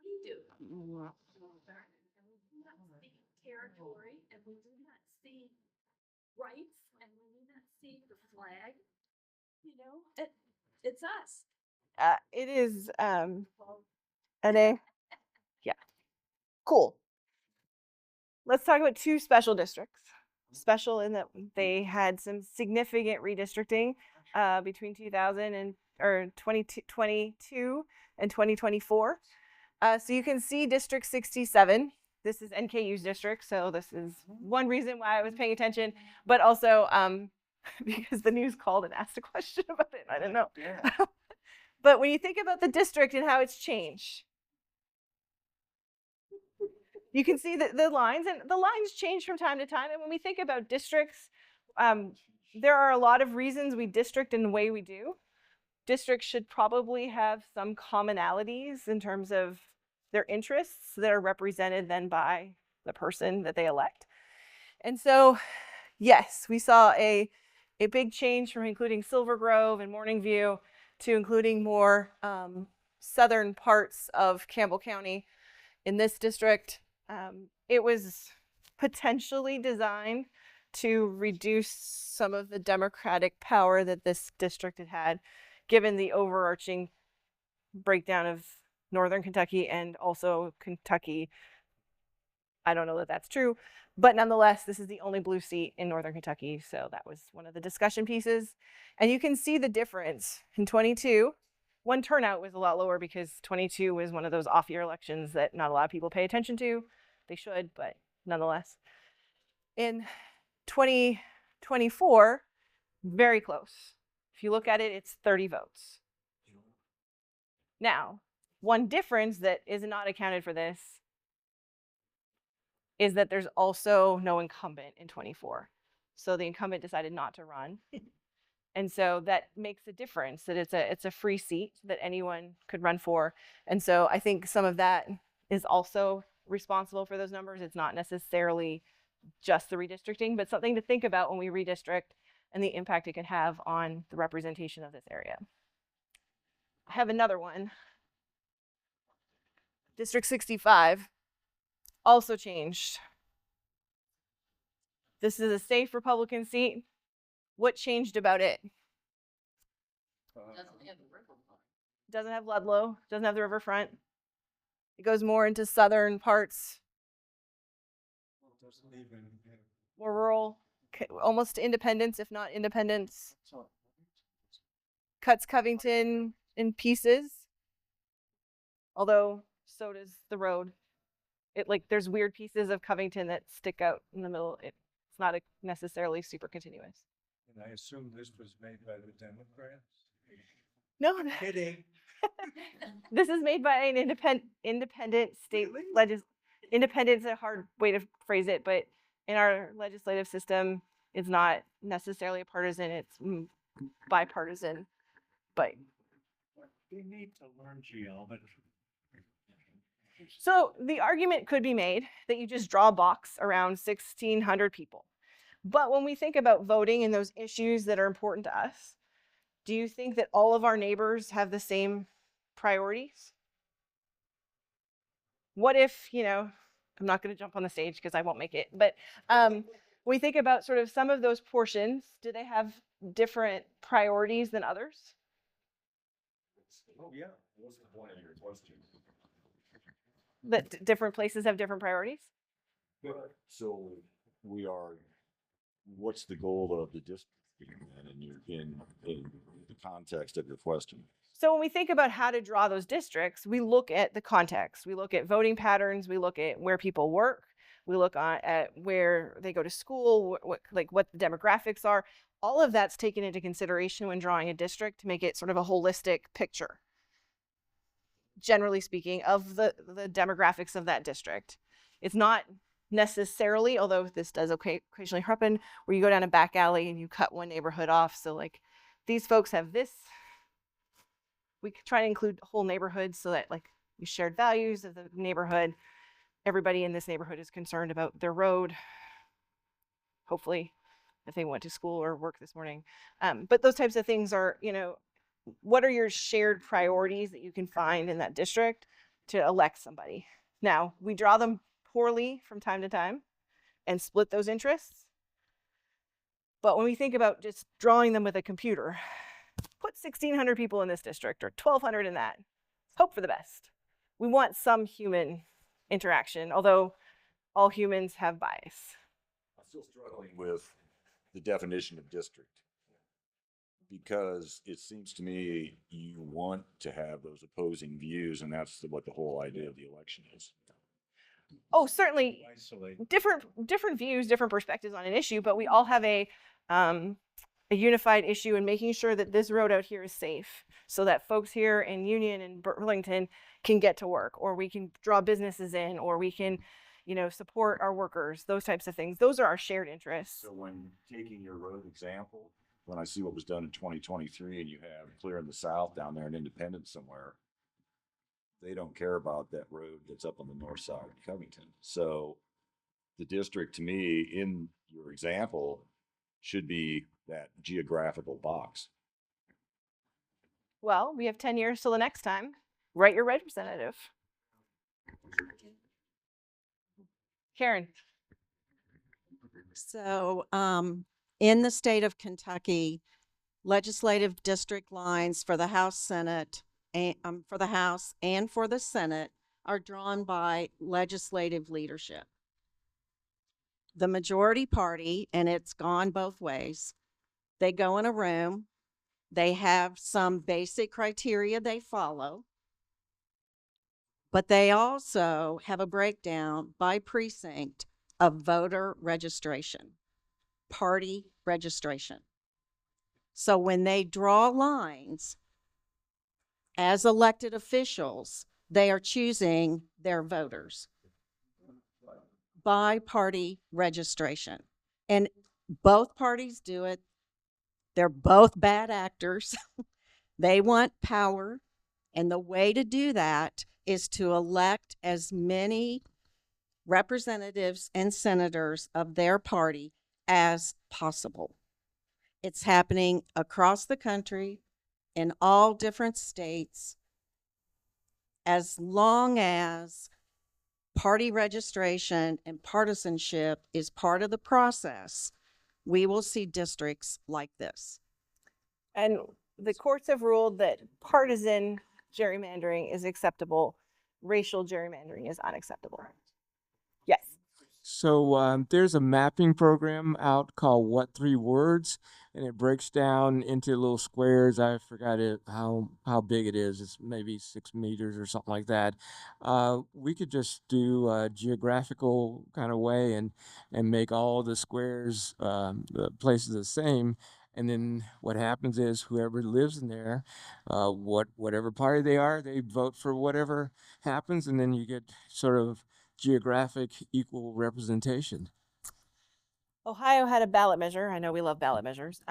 [SPEAKER 7] We do. Territory, and we do not see rights, and we do not see the flag. You know, it's us.
[SPEAKER 2] it is NA. Yeah. Cool. Let's talk about two special districts. Special in that they had some significant redistricting between 2022 and 2024. So you can see District 67. This is NKU's district, so this is one reason why I was paying attention, but also because the news called and asked a question about it. I didn't know. Yeah. But when you think about the district and how it's changed, you can see that the lines change from time to time. And when we think about districts, there are a lot of reasons we district in the way we do. Districts should probably have some commonalities in terms of their interests that are represented then by the person that they elect. And so, yes, we saw a big change from including Silver Grove and Morning View to including more southern parts of Campbell County in this district. It was potentially designed to reduce some of the democratic power that this district had, given the overarching breakdown of Northern Kentucky and also Kentucky. I don't know that that's true, but nonetheless, this is the only blue seat in Northern Kentucky, so that was one of the discussion pieces. And you can see the difference. In 22, one turnout was a lot lower because 22 was one of those off-year elections that not a lot of people pay attention to. They should, but nonetheless. In 2024, very close. If you look at it, it's 30 votes. Now, one difference that is not accounted for this is that there's also no incumbent in 24. So the incumbent decided not to run. And so that makes a difference, that it's a free seat that anyone could run for. And so I think some of that is also responsible for those numbers. It's not necessarily just the redistricting, but something to think about when we redistrict and the impact it can have on the representation of this area. I have another one. District 65 also changed. This is a safe Republican seat. What changed about it? Doesn't have Ludlow, doesn't have the riverfront. It goes more into southern parts. More rural, almost to Independence, if not Independence. Cuts Covington in pieces. Although so does the road. There's weird pieces of Covington that stick out in the middle. It's not necessarily super continuous.
[SPEAKER 6] And I assume this was made by the Democrats?
[SPEAKER 2] No.
[SPEAKER 6] Kidding.
[SPEAKER 2] This is made by an independent state independent is a hard way to phrase it, but in our legislative system, it's not necessarily a partisan, it's bipartisan. But
[SPEAKER 6] They need to learn geometry.
[SPEAKER 2] So the argument could be made that you just draw a box around 1,600 people. But when we think about voting and those issues that are important to us, do you think that all of our neighbors have the same priorities? What if, I'm not going to jump on the stage because I won't make it, but we think about sort of some of those portions, do they have different priorities than others?
[SPEAKER 10] Oh, yeah. What's the point of your question?
[SPEAKER 2] That different places have different priorities?
[SPEAKER 10] So what's the goal of the district in the context of your question?
[SPEAKER 2] So when we think about how to draw those districts, we look at the context. We look at voting patterns. We look at where people work. We look at where they go to school, what the demographics are. All of that's taken into consideration when drawing a district to make it sort of a holistic picture, generally speaking, of the demographics of that district. It's not necessarily, although this does occasionally happen, where you go down a back alley and you cut one neighborhood off. So like these folks have this. We could try to include whole neighborhoods so that like you shared values of the neighborhood. Everybody in this neighborhood is concerned about their road, hopefully, if they went to school or work this morning. But those types of things are, you know, what are your shared priorities that you can find in that district to elect somebody? Now, we draw them poorly from time to time and split those interests. But when we think about just drawing them with a computer, put 1,600 people in this district or 1,200 in that, hope for the best. We want some human interaction, although all humans have bias.
[SPEAKER 10] I'm still struggling with the definition of district, because it seems to me you want to have those opposing views, and that's what the whole idea of the election is.
[SPEAKER 2] Oh, certainly
[SPEAKER 6] Isolate.
[SPEAKER 2] different views, different perspectives on an issue, but we all have a unified issue in making sure that this road out here is safe so that folks here in Union and Burlington can get to work, or we can draw businesses in, or we can, you know, support our workers, those types of things. Those are our shared interests.
[SPEAKER 10] So when taking your road example, when I see what was done in 2023 and you have clear in the south down there in Independence somewhere, they don't care about that road that's up on the north side of Covington. So the district, to me, in your example, should be that geographical box.
[SPEAKER 2] Well, we have 10 years till the next time. Write your representative. Karen.
[SPEAKER 13] So, in the state of Kentucky, legislative district lines for the House, Senate, and for the House and for the Senate are drawn by legislative leadership. The majority party, and it's gone both ways, they go in a room, they have some basic criteria they follow, but they also have a breakdown by precinct of voter registration, party registration. So when they draw lines as elected officials, they are choosing their voters by party registration. And both parties do it. They're both bad actors. They want power. And the way to do that is to elect as many representatives and senators of their party as possible. It's happening across the country in all different states. As long as party registration and partisanship is part of the process, we will see districts like this.
[SPEAKER 2] And the courts have ruled that partisan gerrymandering is acceptable. Racial gerrymandering is unacceptable. Yes.
[SPEAKER 3] So there's a mapping program out called What Three Words, and it breaks down into little squares. I forgot how big it is. It's maybe 6 meters or something like that. We could just do a geographical kind of way and make all the squares, the places the same. And then what happens is whoever lives in there, whatever party they are, they vote for whatever happens, and then you get sort of geographic equal representation.
[SPEAKER 2] Ohio had a ballot measure. I know we love ballot measures,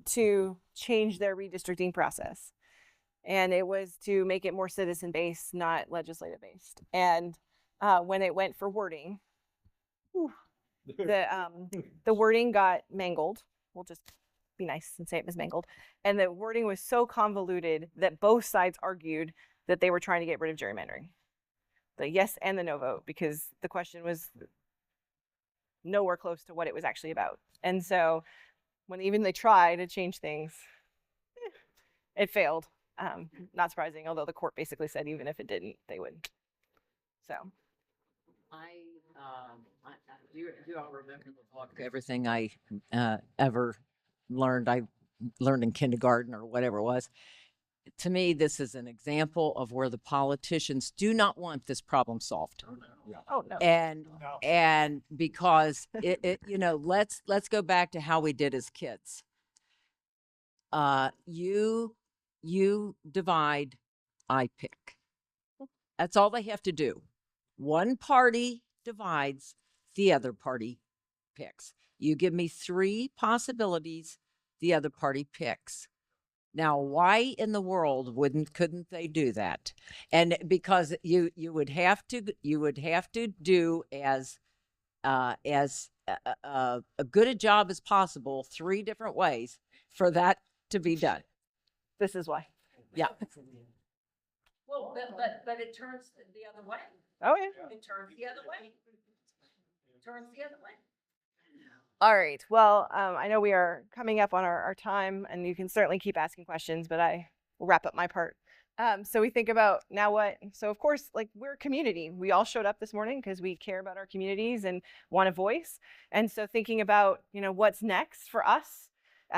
[SPEAKER 2] to change their redistricting process. And it was to make it more citizen-based, not legislative-based. And when it went for wording, the wording got mangled. We'll just be nice and say it was mangled. And the wording was so convoluted that both sides argued that they were trying to get rid of gerrymandering. The yes and the no vote, because the question was nowhere close to what it was actually about. And so when even they tried to change things, it failed. Not surprising, although the court basically said even if it didn't, they would. So.
[SPEAKER 8] Do all remember the book, everything I ever learned, I learned in kindergarten or whatever it was. to me, this is an example of where the politicians do not want this problem solved.
[SPEAKER 2] Oh, no.
[SPEAKER 8] And because you know, let's go back to how we did as kids. You divide, I pick. That's all they have to do. One party divides, the other party picks. You give me 3 possibilities, the other party picks. Now, why in the world couldn't they do that? And because you would have to do as good a job as possible 3 different ways for that to be done.
[SPEAKER 2] This is why.
[SPEAKER 8] Yeah. Well, but it turns the other way.
[SPEAKER 2] Oh, yeah.
[SPEAKER 8] It turns the other way. Turns the other way.
[SPEAKER 2] All right. Well, I know we are coming up on our time, and you can certainly keep asking questions, but I will wrap up my part. So we think about now what? So of course, like, we're a community. We all showed up this morning because we care about our communities and want a voice. And so thinking about, you know, what's next for us,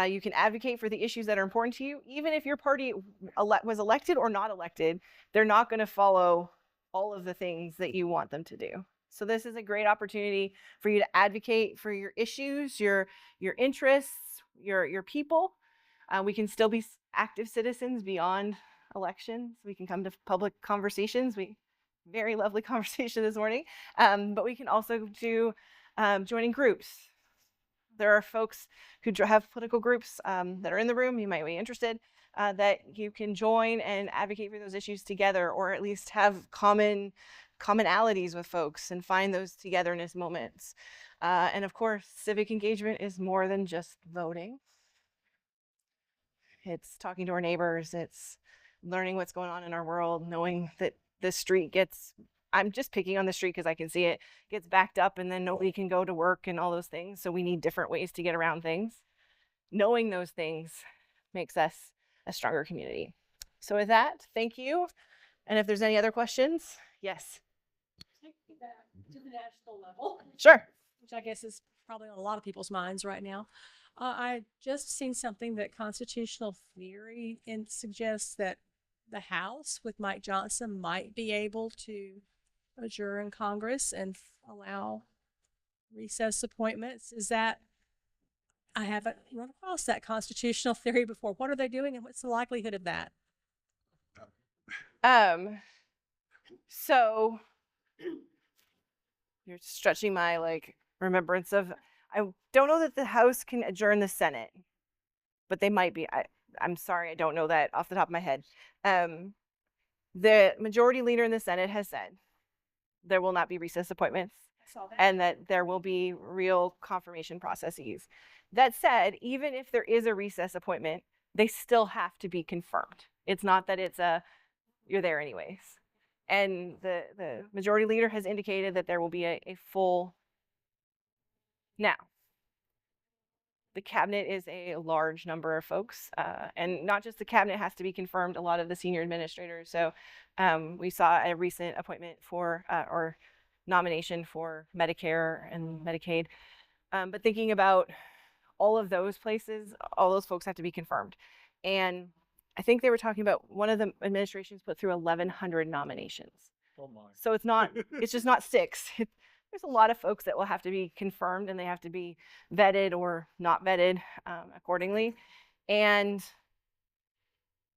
[SPEAKER 2] you can advocate for the issues that are important to you. Even if your party was elected or not elected, they're not going to follow all of the things that you want them to do. So this is a great opportunity for you to advocate for your issues, your interests, your people. We can still be active citizens beyond elections. We can come to public conversations. Very lovely conversation this morning. But we can also do joining groups. There are folks who have political groups that are in the room. You might be interested that you can join and advocate for those issues together, or at least have commonalities with folks and find those togetherness moments. And of course, civic engagement is more than just voting. It's talking to our neighbors. It's learning what's going on in our world, knowing that the street gets, I'm just picking on the street because I can see it, gets backed up and then nobody can go to work and all those things. So we need different ways to get around things. Knowing those things makes us a stronger community. So with that, thank you. And if there's any other questions, yes.
[SPEAKER 12] Take me back to the national level.
[SPEAKER 2] Sure.
[SPEAKER 12] Which I guess is probably on a lot of people's minds right now. I just seen something that constitutional theory suggests that the House with Mike Johnson might be able to adjourn Congress and allow recess appointments. Is that, I haven't run across that constitutional theory before. What are they doing and what's the likelihood of that?
[SPEAKER 2] So you're stretching my remembrance of, I don't know that the House can adjourn the Senate, but they might be. I'm sorry, I don't know that off the top of my head. The majority leader in the Senate has said there will not be recess appointments and that there will be real confirmation processes. That said, even if there is a recess appointment, they still have to be confirmed. It's not that it's you're there anyways. And the majority leader has indicated that there will be a full. Now, the cabinet is a large number of folks, and not just the cabinet has to be confirmed, a lot of the senior administrators. So we saw a recent appointment for, or nomination for Medicare and Medicaid. But thinking about all of those places, all those folks have to be confirmed. And I think they were talking about one of the administrations put through 1,100 nominations.
[SPEAKER 5] Oh my.
[SPEAKER 2] So it's just not 6. There's a lot of folks that will have to be confirmed and they have to be vetted or not vetted accordingly. And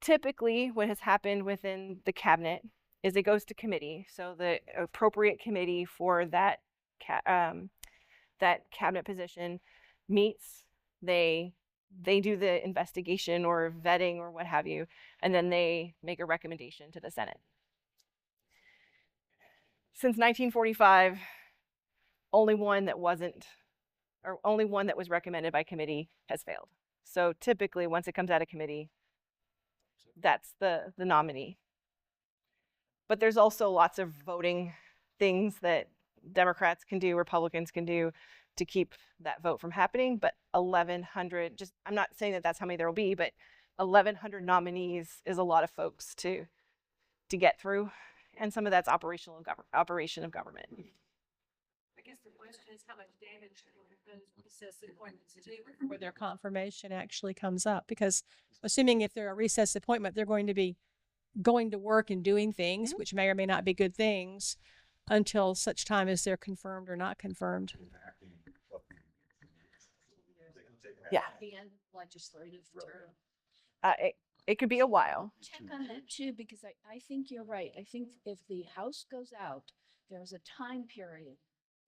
[SPEAKER 2] typically what has happened within the cabinet is it goes to committee. So the appropriate committee for that cabinet position meets, they do the investigation or vetting or what have you, and then they make a recommendation to the Senate. Since 1945, only one that was recommended by committee has failed. So typically, once it comes out of committee, that's the nominee. But there's also lots of voting things that Democrats can do, Republicans can do to keep that vote from happening. But 1,100, I'm not saying that that's how many there will be, but 1,100 nominees is a lot of folks to get through. And some of that's operation of government.
[SPEAKER 12] guess the question is how much damage those recess appointments do before their confirmation actually comes up. Because assuming if they're a recess appointment, they're going to be going to work and doing things, which may or may not be good things, until such time as they're confirmed or not confirmed.
[SPEAKER 2] Yeah.
[SPEAKER 7] The end of legislative term.
[SPEAKER 2] It could be a while.
[SPEAKER 7] Check on that too, because I think you're right. I think if the House goes out, there's a time period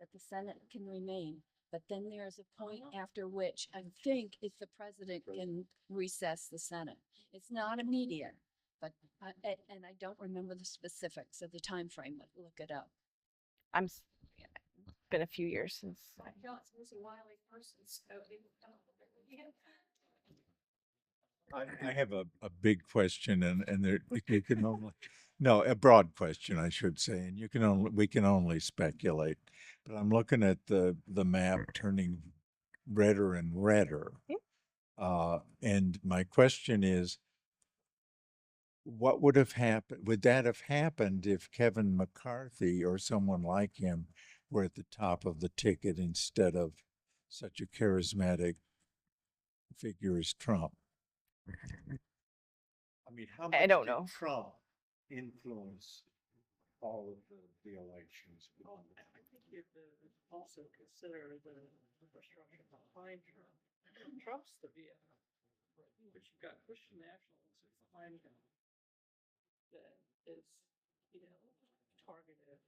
[SPEAKER 7] that the Senate can remain. But then there's a point after which I think if the president can recess the Senate. It's not immediate, but and I don't remember the specifics of the time frame, but look it up.
[SPEAKER 2] It's been a few years since.
[SPEAKER 12] Johnson was a wily person, so
[SPEAKER 6] I have a big question and there, you can only, no, a broad question, I should say, and we can only speculate. But I'm looking at the map turning redder and redder. And my question is, what would have happened? Would that have happened if Kevin McCarthy or someone like him were at the top of the ticket instead of such a charismatic figure as Trump? I mean, how much
[SPEAKER 2] I don't
[SPEAKER 6] did
[SPEAKER 2] know.
[SPEAKER 6] Trump influence all of the elections?
[SPEAKER 4] Well, I think you have to also consider the infrastructure behind Trump. Trump's the vehicle, but you've got Christian nationalism behind him that is, targeted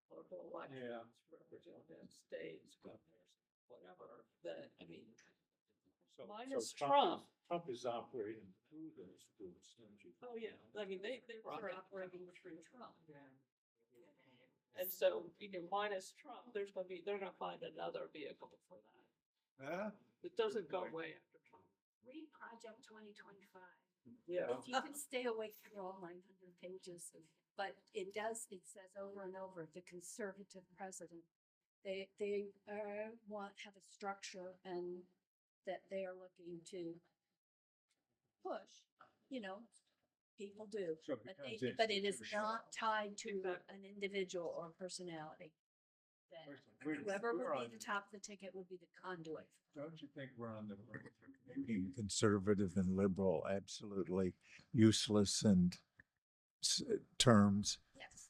[SPEAKER 4] local elections, representative states, governors, whatever. That I mean, minus Trump.
[SPEAKER 6] Trump is operating through those groups, don't you?
[SPEAKER 4] Oh yeah, I mean they were operating through Trump. And so, minus Trump, they're gonna find another vehicle for that. It doesn't go away after Trump.
[SPEAKER 7] Read Project 2025.
[SPEAKER 4] Yeah.
[SPEAKER 7] If you can stay awake through all 900 pages, but it says over and over, the conservative president, they have a structure and that they are looking to push, people do.
[SPEAKER 6] So
[SPEAKER 7] But it is not tied to an individual or personality. That whoever would be the top of the ticket would be the conduit.
[SPEAKER 6] Don't you think we're on the verge of making conservative and liberal absolutely useless and terms?
[SPEAKER 7] Yes.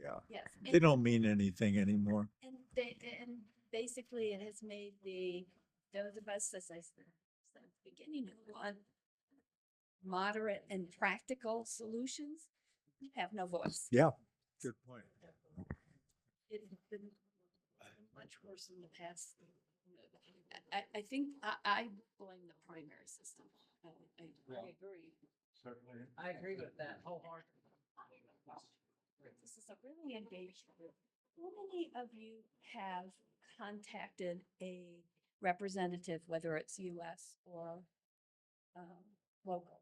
[SPEAKER 6] Yeah.
[SPEAKER 7] Yes.
[SPEAKER 6] They don't mean anything anymore.
[SPEAKER 7] And basically it has made those of us, as I said at the beginning, who want moderate and practical solutions have no voice.
[SPEAKER 6] Yeah. Good point.
[SPEAKER 7] It's been much worse in the past. I think I blame the primary system. I agree.
[SPEAKER 6] Certainly.
[SPEAKER 8] I agree with that wholeheartedly.
[SPEAKER 7] This is a really engaged group. How many of you have contacted a representative, whether it's US or local?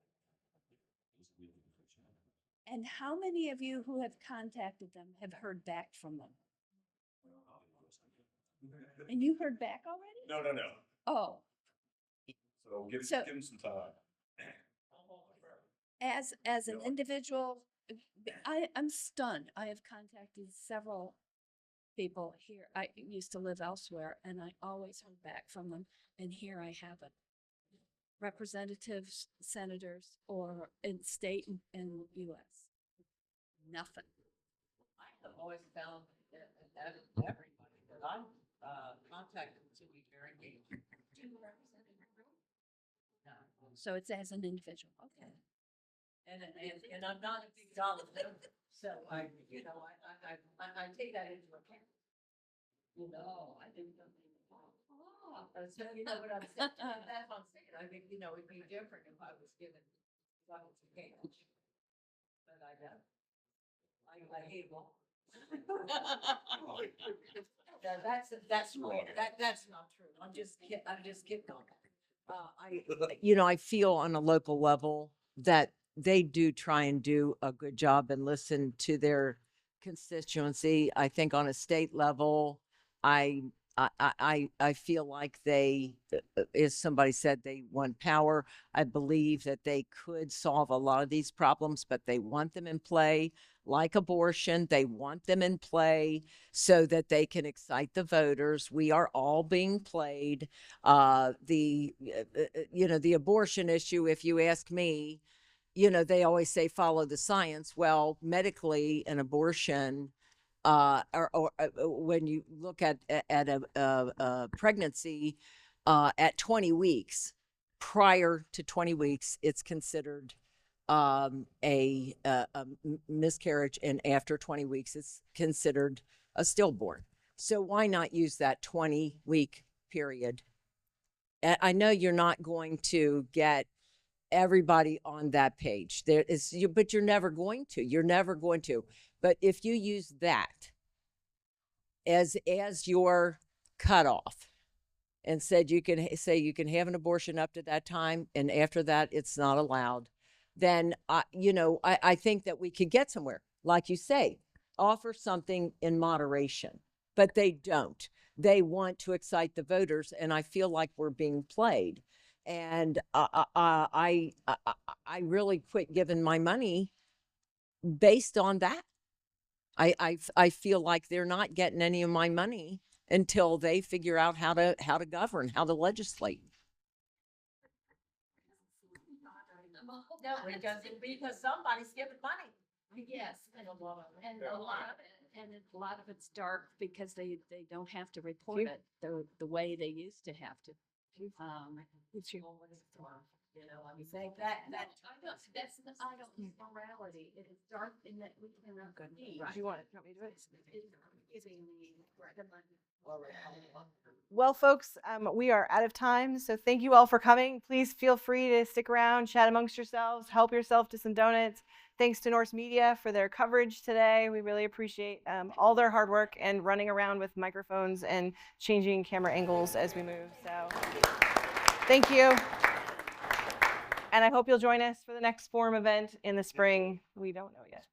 [SPEAKER 7] And how many of you who have contacted them have heard back from them? And you heard back already?
[SPEAKER 10] No.
[SPEAKER 7] Oh.
[SPEAKER 10] So give them some time.
[SPEAKER 7] As an individual, I'm stunned. I have contacted several people here. I used to live elsewhere and I always heard back from them. And here I have it. Representatives, senators, or in state and US. Nothing.
[SPEAKER 8] I have always found that everybody that I'm contacted to be very engaged.
[SPEAKER 7] Do you represent a group? No. So it's as an individual. Okay.
[SPEAKER 8] And I'm not a big dollar member, so I take that into account. I didn't know. So you know what I'm saying? That's what I'm saying. I think, it'd be different if I was given lots of cash. But I don't. I hate law. That's not true. I'm just kidding. I feel on a local level that they do try and do a good job and listen to their constituency. I think on a state level, I I feel like they, as somebody said, they want power. I believe that they could solve a lot of these problems, but they want them in play like abortion. They want them in play so that they can excite the voters. We are all being played. The abortion issue, if you ask me, they always say follow the science. Well, medically, an abortion, when you look at a pregnancy at 20 weeks, prior to 20 weeks, it's considered a miscarriage, and after 20 weeks, it's considered a stillborn. So why not use that 20-week period? I know you're not going to get everybody on that page. But you're never going to. You're never going to. But if you use that as your cutoff and said you can have an abortion up to that time, and after that it's not allowed, then I think that we could get somewhere. Like you say, offer something in moderation, but they don't. They want to excite the voters, and I feel like we're being played. And I really quit giving my money based on that. I feel like they're not getting any of my money until they figure out how to govern, how to legislate.
[SPEAKER 7] No, because somebody's giving money. Yes, and a lot of it's dark because they don't have to report it the way they used to have to. It's your you say that I don't think morality. It is dark in that we cannot go.
[SPEAKER 2] Right. Do you want me to do it?
[SPEAKER 7] Right.
[SPEAKER 2] Well, folks, we are out of time, so thank you all for coming. Please feel free to stick around, chat amongst yourselves, help yourself to some donuts. Thanks to Norse Media for their coverage today. We really appreciate all their hard work and running around with microphones and changing camera angles as we move. So thank you. And I hope you'll join us for the next forum event in the spring. We don't know yet.